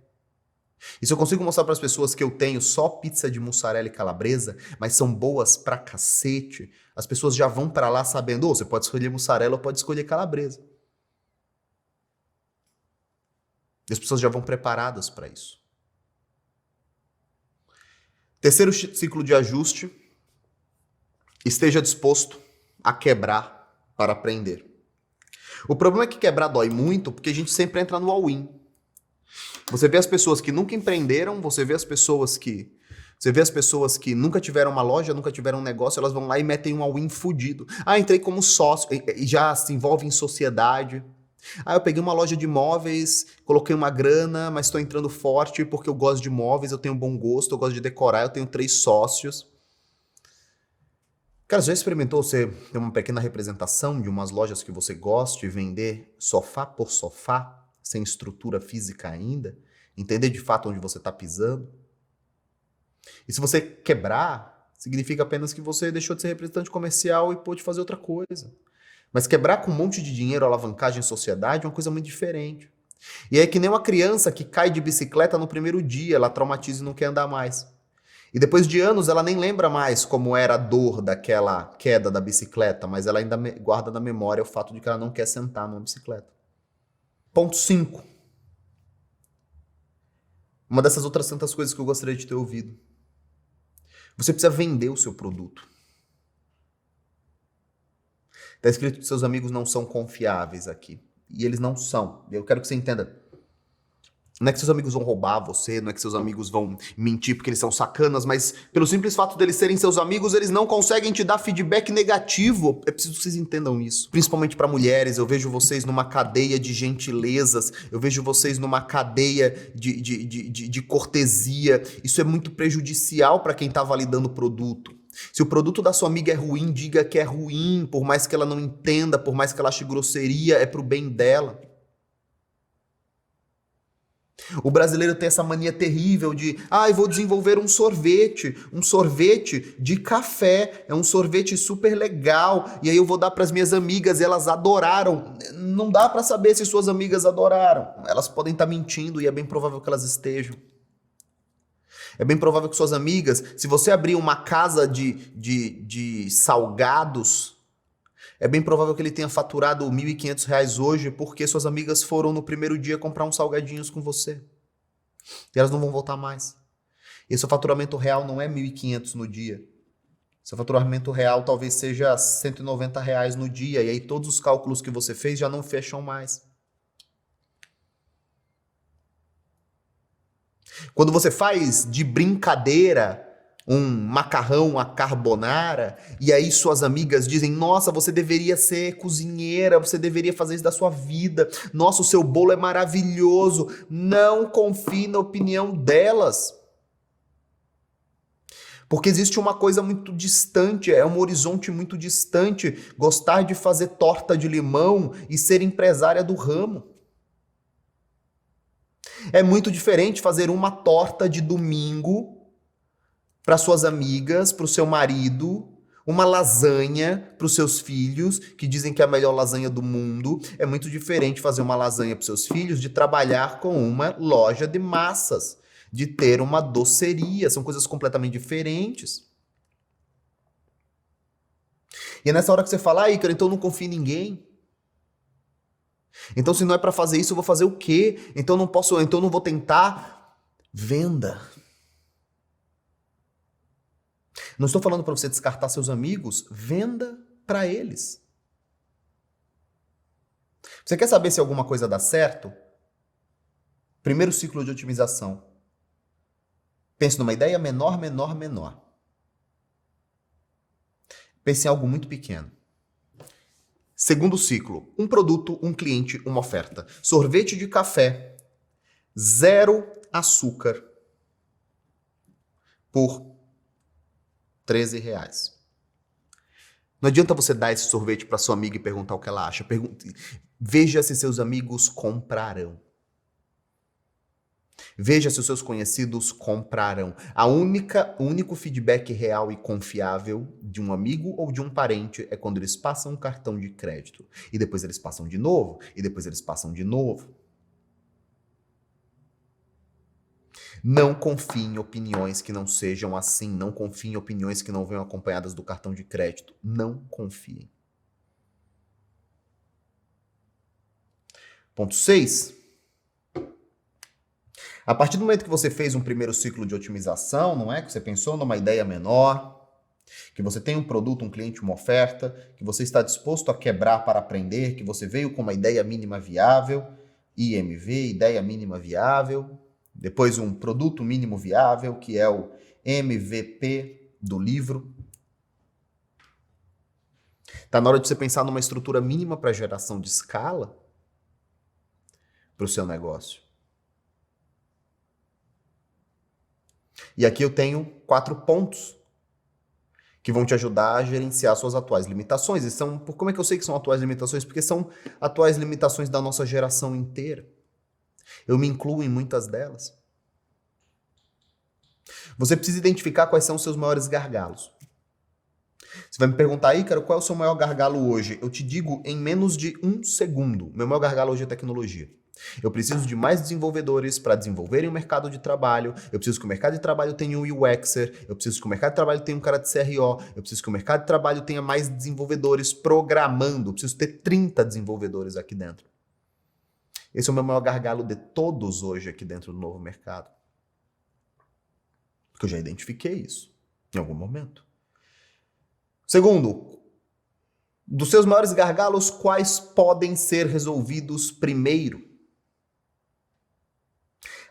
E se eu consigo mostrar para as pessoas que eu tenho só pizza de mussarela e calabresa, mas são boas pra cacete, as pessoas já vão para lá sabendo, você pode escolher mussarela ou pode escolher calabresa. E as pessoas já vão preparadas para isso. Terceiro ciclo de ajuste, esteja disposto a quebrar para aprender. O problema é que quebrar dói muito porque a gente sempre entra no all-in. Você vê as pessoas que nunca empreenderam, você vê as pessoas que nunca tiveram uma loja, nunca tiveram um negócio, elas vão lá e metem um all-in fudido. Entrei como sócio, e já se envolve em sociedade. Eu peguei uma loja de móveis, coloquei uma grana, mas estou entrando forte porque eu gosto de móveis, eu tenho bom gosto, eu gosto de decorar, eu tenho 3 sócios. Cara, já experimentou você ter uma pequena representação de umas lojas que você gosta e vender sofá por sofá, sem estrutura física ainda? Entender de fato onde você está pisando? E se você quebrar, significa apenas que você deixou de ser representante comercial e pôde fazer outra coisa. Mas quebrar com um monte de dinheiro, alavancagem em sociedade, é uma coisa muito diferente. E é que nem uma criança que cai de bicicleta no primeiro dia, ela traumatiza e não quer andar mais. E depois de anos, ela nem lembra mais como era a dor daquela queda da bicicleta, mas ela ainda guarda na memória o fato de que ela não quer sentar numa bicicleta. Ponto 5. Uma dessas outras tantas coisas que eu gostaria de ter ouvido. Você precisa vender o seu produto. Está escrito que seus amigos não são confiáveis aqui. E eles não são. Eu quero que você entenda. Não é que seus amigos vão roubar você, não é que seus amigos vão mentir porque eles são sacanas, mas pelo simples fato deles serem seus amigos, eles não conseguem te dar feedback negativo. É preciso que vocês entendam isso. Principalmente para mulheres, eu vejo vocês numa cadeia de gentilezas, eu vejo vocês numa cadeia de cortesia. Isso é muito prejudicial para quem está validando o produto. Se o produto da sua amiga é ruim, diga que é ruim, por mais que ela não entenda, por mais que ela ache grosseria, é pro bem dela. O brasileiro tem essa mania terrível de, eu vou desenvolver um sorvete de café, é um sorvete super legal, e aí eu vou dar para as minhas amigas, e elas adoraram. Não dá para saber se suas amigas adoraram. Elas podem estar mentindo e é bem provável que elas estejam. É bem provável que suas amigas, se você abrir uma casa de salgados, é bem provável que ele tenha faturado R$ 1.500 hoje porque suas amigas foram no primeiro dia comprar uns salgadinhos com você. E elas não vão voltar mais. E seu faturamento real não é R$ 1.500 no dia. Seu faturamento real talvez seja R$ 190 no dia. E aí todos os cálculos que você fez já não fecham mais. Quando você faz de brincadeira um macarrão à carbonara, e aí suas amigas dizem, nossa, você deveria ser cozinheira, você deveria fazer isso da sua vida, nossa, o seu bolo é maravilhoso, não confie na opinião delas. Porque existe uma coisa muito distante, é um horizonte muito distante, gostar de fazer torta de limão e ser empresária do ramo. É muito diferente fazer uma torta de domingo para suas amigas, para o seu marido, Uma lasanha para os seus filhos, que dizem que é a melhor lasanha do mundo. É muito diferente fazer uma lasanha para os seus filhos de trabalhar com uma loja de massas, de ter uma doceria. São coisas completamente diferentes. E é nessa hora que você fala, Ícaro, então eu não confio em ninguém. Então se não é para fazer isso, eu vou fazer o quê? Então eu não posso, então eu não vou tentar. Venda. Não estou falando para você descartar seus amigos, venda para eles. Você quer saber se alguma coisa dá certo? Primeiro ciclo de otimização. Pense numa ideia menor, menor, menor. Pense em algo muito pequeno. Segundo ciclo, um produto, um cliente, uma oferta. Sorvete de café, 0 açúcar, por R$13. Não adianta você dar esse sorvete para sua amiga e perguntar o que ela acha. Veja se seus amigos comprarão. Veja se os seus conhecidos comprarão. O único feedback real e confiável de um amigo ou de um parente é quando eles passam um cartão de crédito. E depois eles passam de novo, e depois eles passam de novo. Não confie em opiniões que não sejam assim. Não confie em opiniões que não venham acompanhadas do cartão de crédito. Não confiem. Ponto 6. A partir do momento que você fez um primeiro ciclo de otimização, não é? Que você pensou numa ideia menor, que você tem um produto, um cliente, uma oferta, que você está disposto a quebrar para aprender, que você veio com uma ideia mínima viável, IMV, ideia mínima viável, depois um produto mínimo viável, que é o MVP do livro. Está na hora de você pensar numa estrutura mínima para geração de escala para o seu negócio. E aqui eu tenho 4 pontos que vão te ajudar a gerenciar suas atuais limitações. Como é que eu sei que são atuais limitações? Porque são atuais limitações da nossa geração inteira. Eu me incluo em muitas delas. Você precisa identificar quais são os seus maiores gargalos. Você vai me perguntar aí, cara, qual é o seu maior gargalo hoje? Eu te digo em menos de 1 segundo. Meu maior gargalo hoje é tecnologia. Eu preciso de mais desenvolvedores para desenvolverem o mercado de trabalho. Eu preciso que o mercado de trabalho tenha um UXer. Eu preciso que o mercado de trabalho tenha um cara de CRO. Eu preciso que o mercado de trabalho tenha mais desenvolvedores programando. Eu preciso ter 30 desenvolvedores aqui dentro. Esse é o meu maior gargalo de todos hoje aqui dentro do novo mercado. Porque eu já identifiquei isso em algum momento. Segundo, dos seus maiores gargalos, quais podem ser resolvidos primeiro?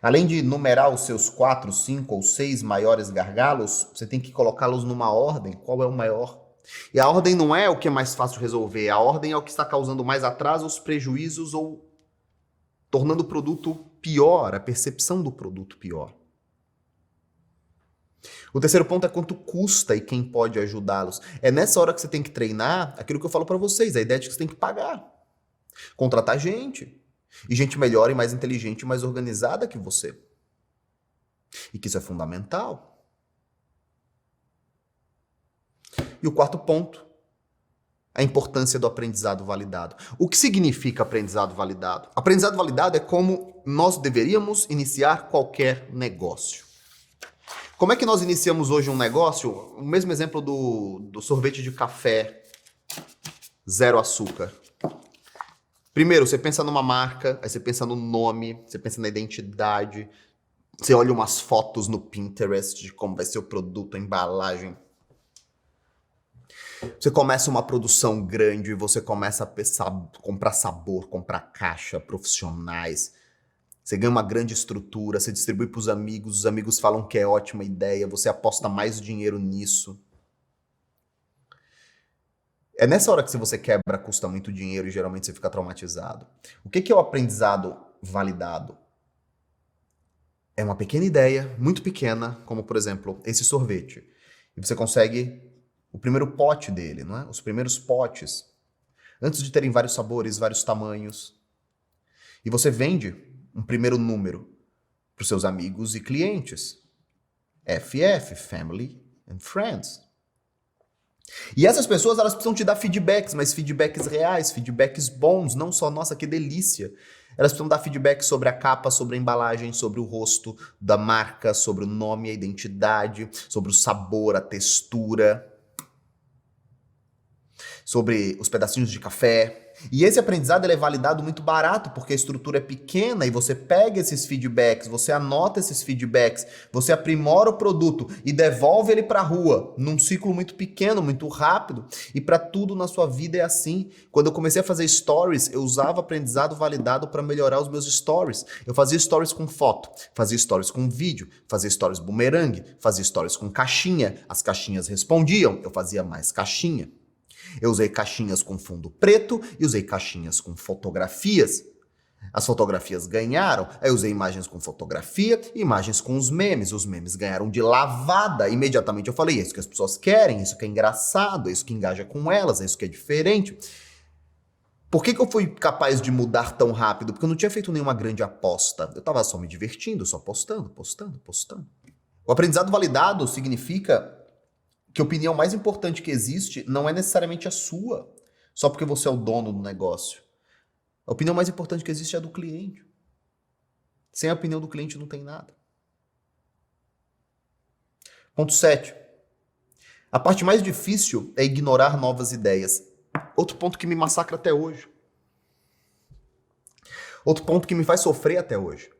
Além de numerar os seus 4, 5 ou 6 maiores gargalos, você tem que colocá-los numa ordem. Qual é o maior? E a ordem não é o que é mais fácil de resolver. A ordem é o que está causando mais atrasos, prejuízos ou tornando o produto pior, a percepção do produto pior. O terceiro ponto é quanto custa e quem pode ajudá-los. É nessa hora que você tem que treinar aquilo que eu falo para vocês, a ideia de que você tem que pagar. Contratar gente. E gente melhor e mais inteligente e mais organizada que você. E que isso é fundamental. E o quarto ponto, a importância do aprendizado validado. O que significa aprendizado validado? Aprendizado validado é como nós deveríamos iniciar qualquer negócio. Como é que nós iniciamos hoje um negócio? O mesmo exemplo do sorvete de café, 0 açúcar. Primeiro, você pensa numa marca, aí você pensa no nome, você pensa na identidade, você olha umas fotos no Pinterest de como vai ser o produto, a embalagem. Você começa uma produção grande, você começa a pensar, comprar sabor, comprar caixa, profissionais. Você ganha uma grande estrutura, você distribui para os amigos falam que é ótima ideia, você aposta mais dinheiro nisso. É nessa hora que se você quebra, custa muito dinheiro e geralmente você fica traumatizado. O que é o aprendizado validado? É uma pequena ideia, muito pequena, como por exemplo, esse sorvete. E você consegue o primeiro pote dele, não é? Os primeiros potes. Antes de terem vários sabores, vários tamanhos. E você vende um primeiro número para os seus amigos e clientes. FF, Family and Friends. E essas pessoas, elas precisam te dar feedbacks, mas feedbacks reais, feedbacks bons, não só, nossa, que delícia. Elas precisam dar feedback sobre a capa, sobre a embalagem, sobre o rosto da marca, sobre o nome, a identidade, sobre o sabor, a textura, sobre os pedacinhos de café. E esse aprendizado ele é validado muito barato, porque a estrutura é pequena e você pega esses feedbacks, você anota esses feedbacks, você aprimora o produto e devolve ele para a rua, num ciclo muito pequeno, muito rápido. E para tudo na sua vida é assim. Quando eu comecei a fazer stories, eu usava aprendizado validado para melhorar os meus stories. Eu fazia stories com foto, fazia stories com vídeo, fazia stories boomerang, fazia stories com caixinha. As caixinhas respondiam, eu fazia mais caixinha. Eu usei caixinhas com fundo preto e usei caixinhas com fotografias. As fotografias ganharam, aí eu usei imagens com fotografia e imagens com os memes. Os memes ganharam de lavada. Imediatamente eu falei, é isso que as pessoas querem, isso que é engraçado, é isso que engaja com elas, é isso que é diferente. Por que eu fui capaz de mudar tão rápido? Porque eu não tinha feito nenhuma grande aposta. Eu estava só me divertindo, só postando. O aprendizado validado significa que a opinião mais importante que existe não é necessariamente a sua, só porque você é o dono do negócio. A opinião mais importante que existe é a do cliente. Sem a opinião do cliente não tem nada. Ponto 7. A parte mais difícil é ignorar novas ideias. Outro ponto que me massacra até hoje. Outro ponto que me faz sofrer até hoje.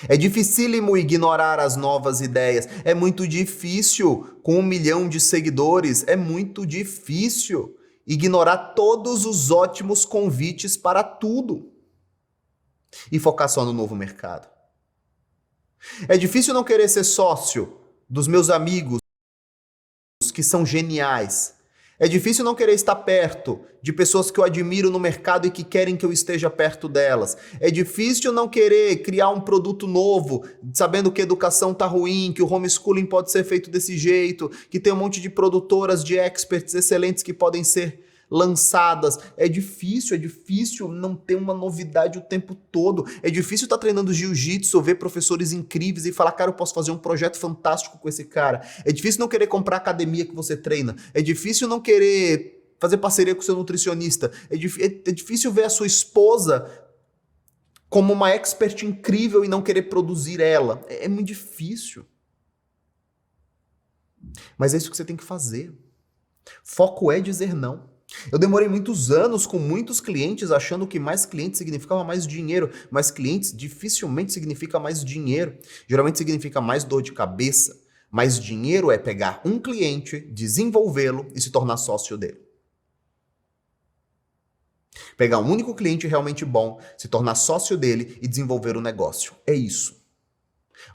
É dificílimo ignorar as novas ideias. É muito difícil, com 1 milhão de seguidores, é muito difícil ignorar todos os ótimos convites para tudo e focar só no novo mercado. É difícil não querer ser sócio dos meus amigos que são geniais. É difícil não querer estar perto de pessoas que eu admiro no mercado e que querem que eu esteja perto delas. É difícil não querer criar um produto novo, sabendo que a educação tá ruim, que o homeschooling pode ser feito desse jeito, que tem um monte de produtoras, de experts excelentes que podem ser lançadas. É difícil não ter uma novidade o tempo todo. É difícil estar treinando jiu-jitsu, ver professores incríveis e falar, cara, eu posso fazer um projeto fantástico com esse cara. É difícil não querer comprar a academia que você treina. É difícil não querer fazer parceria com o seu nutricionista. É difícil ver a sua esposa como uma expert incrível e não querer produzir ela. É muito difícil. Mas é isso que você tem que fazer. Foco é dizer não. Eu demorei muitos anos com muitos clientes achando que mais clientes significava mais dinheiro. Mais clientes dificilmente significa mais dinheiro. Geralmente significa mais dor de cabeça. Mais dinheiro é pegar um cliente, desenvolvê-lo e se tornar sócio dele. Pegar um único cliente realmente bom, se tornar sócio dele e desenvolver o negócio. É isso.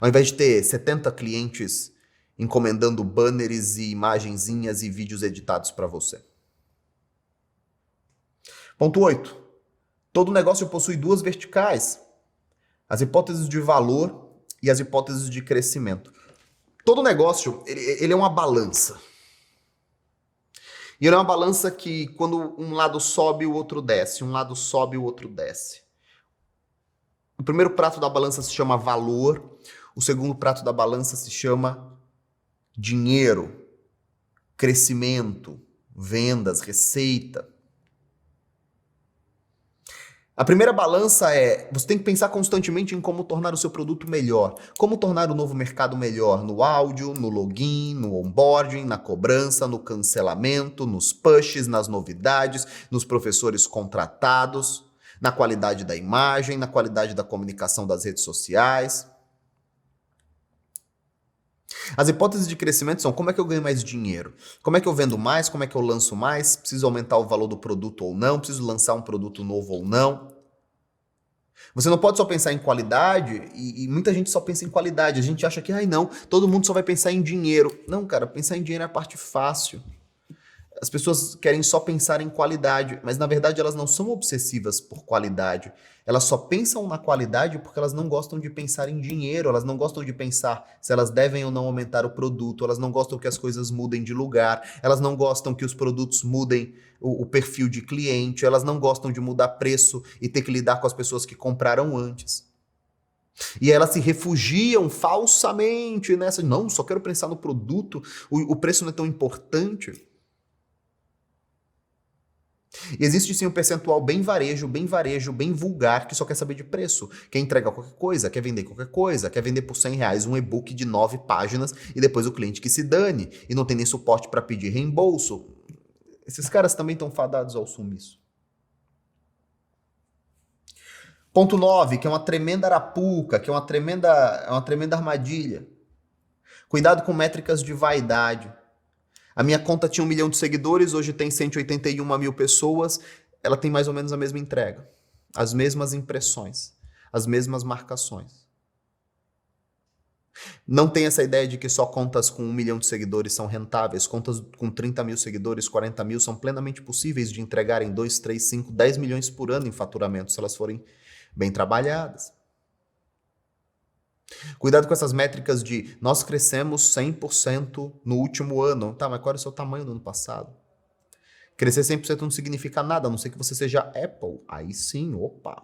Ao invés de ter 70 clientes encomendando banners e imagenzinhas e vídeos editados para você. Ponto 8. Todo negócio possui duas verticais. As hipóteses de valor e as hipóteses de crescimento. Todo negócio, ele é uma balança. E ele é uma balança que quando um lado sobe, o outro desce. Um lado sobe, o outro desce. O primeiro prato da balança se chama valor. O segundo prato da balança se chama dinheiro, crescimento, vendas, receita. A primeira balança é, você tem que pensar constantemente em como tornar o seu produto melhor. Como tornar o novo mercado melhor no áudio, no login, no onboarding, na cobrança, no cancelamento, nos pushes, nas novidades, nos professores contratados, na qualidade da imagem, na qualidade da comunicação das redes sociais. As hipóteses de crescimento são como é que eu ganho mais dinheiro? Como é que eu vendo mais? Como é que eu lanço mais? Preciso aumentar o valor do produto ou não? Preciso lançar um produto novo ou não? Você não pode só pensar em qualidade e muita gente só pensa em qualidade. A gente acha que, ai não, todo mundo só vai pensar em dinheiro. Não, cara, pensar em dinheiro é a parte fácil. As pessoas querem só pensar em qualidade, mas na verdade elas não são obsessivas por qualidade. Elas só pensam na qualidade porque elas não gostam de pensar em dinheiro, elas não gostam de pensar se elas devem ou não aumentar o produto, elas não gostam que as coisas mudem de lugar, elas não gostam que os produtos mudem o perfil de cliente, elas não gostam de mudar preço e ter que lidar com as pessoas que compraram antes. E elas se refugiam falsamente nessa, não, só quero pensar no produto, o preço não é tão importante. E existe sim um percentual bem varejo, bem vulgar, que só quer saber de preço. Quer entregar qualquer coisa, quer vender qualquer coisa, quer vender por R$ 100 um e-book de 9 páginas e depois o cliente que se dane e não tem nem suporte para pedir reembolso. Esses caras também estão fadados ao sumiço. Ponto 9, que é uma tremenda arapuca, que é uma tremenda armadilha. Cuidado com métricas de vaidade. A minha conta tinha 1 milhão de seguidores, hoje tem 181 mil pessoas. Ela tem mais ou menos a mesma entrega, as mesmas impressões, as mesmas marcações. Não tem essa ideia de que só contas com 1 milhão de seguidores são rentáveis. Contas com 30 mil seguidores, 40 mil, são plenamente possíveis de entregar em 2, 3, 5, 10 milhões por ano em faturamento, se elas forem bem trabalhadas. Cuidado com essas métricas de nós crescemos 100% no último ano. Tá, mas qual era o seu tamanho no ano passado? Crescer 100% não significa nada, a não ser que você seja Apple. Aí sim, opa.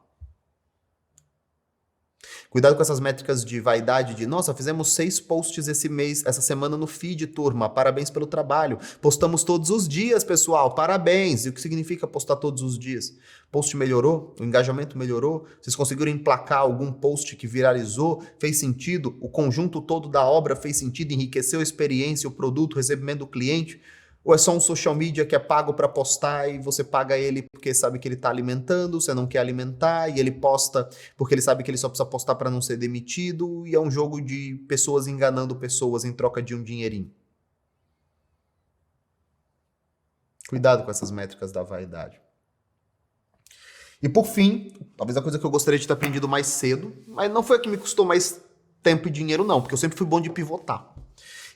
Cuidado com essas métricas de vaidade de, nossa, fizemos 6 posts essa semana no feed, turma, parabéns pelo trabalho. Postamos todos os dias, pessoal, parabéns. E o que significa postar todos os dias? Post melhorou? O engajamento melhorou? Vocês conseguiram emplacar algum post que viralizou? Fez sentido? O conjunto todo da obra fez sentido? Enriqueceu a experiência, o produto, o recebimento do cliente? Ou é só um social media que é pago para postar e você paga ele porque sabe que ele está alimentando, você não quer alimentar, e ele posta porque ele sabe que ele só precisa postar para não ser demitido, e é um jogo de pessoas enganando pessoas em troca de um dinheirinho. Cuidado com essas métricas da vaidade. E por fim, talvez a coisa que eu gostaria de ter aprendido mais cedo, mas não foi a que me custou mais tempo e dinheiro não, porque eu sempre fui bom de pivotar.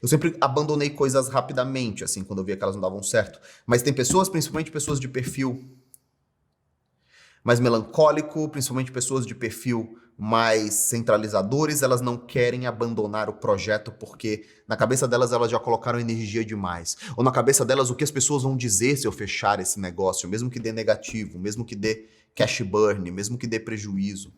Eu sempre abandonei coisas rapidamente, assim, quando eu via que elas não davam certo. Mas tem pessoas, principalmente pessoas de perfil mais melancólico, principalmente pessoas de perfil mais centralizadores, elas não querem abandonar o projeto porque na cabeça delas elas já colocaram energia demais. Ou na cabeça delas o que as pessoas vão dizer se eu fechar esse negócio, mesmo que dê negativo, mesmo que dê cash burn, mesmo que dê prejuízo.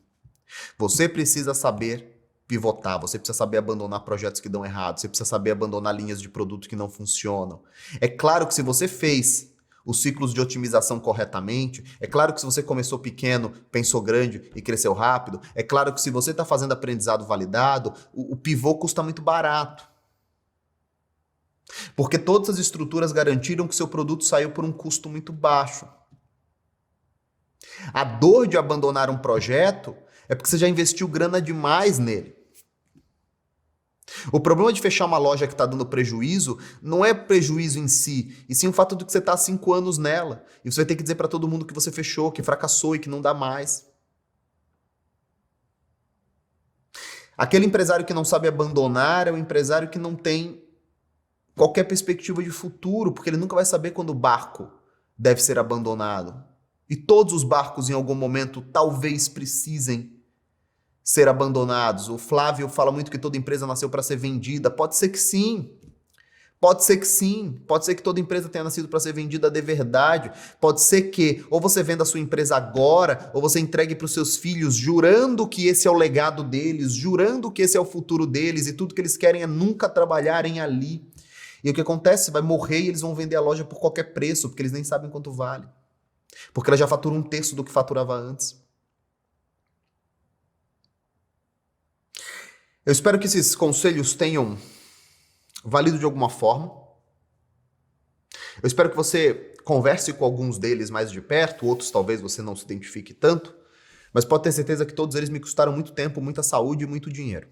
Você precisa saber pivotar, você precisa saber abandonar projetos que dão errado, você precisa saber abandonar linhas de produto que não funcionam. É claro que se você fez os ciclos de otimização corretamente, é claro que se você começou pequeno, pensou grande e cresceu rápido, é claro que se você está fazendo aprendizado validado, o pivô custa muito barato. Porque todas as estruturas garantiram que seu produto saiu por um custo muito baixo. A dor de abandonar um projeto é porque você já investiu grana demais nele. O problema de fechar uma loja que está dando prejuízo não é prejuízo em si, e sim o fato de que você está há 5 anos nela. E você vai ter que dizer para todo mundo que você fechou, que fracassou e que não dá mais. Aquele empresário que não sabe abandonar é o empresário que não tem qualquer perspectiva de futuro, porque ele nunca vai saber quando o barco deve ser abandonado. E todos os barcos, em algum momento, talvez precisem ser abandonados. O Flávio fala muito que toda empresa nasceu para ser vendida. Pode ser que sim. Pode ser que sim. Pode ser que toda empresa tenha nascido para ser vendida de verdade. Pode ser que ou você venda a sua empresa agora, ou você entregue para os seus filhos, jurando que esse é o legado deles, jurando que esse é o futuro deles, e tudo que eles querem é nunca trabalharem ali. E o que acontece? Você vai morrer e eles vão vender a loja por qualquer preço, porque eles nem sabem quanto vale. Porque ela já fatura 1/3 do que faturava antes. Eu espero que esses conselhos tenham valido de alguma forma. Eu espero que você converse com alguns deles mais de perto, outros talvez você não se identifique tanto, mas pode ter certeza que todos eles me custaram muito tempo, muita saúde e muito dinheiro.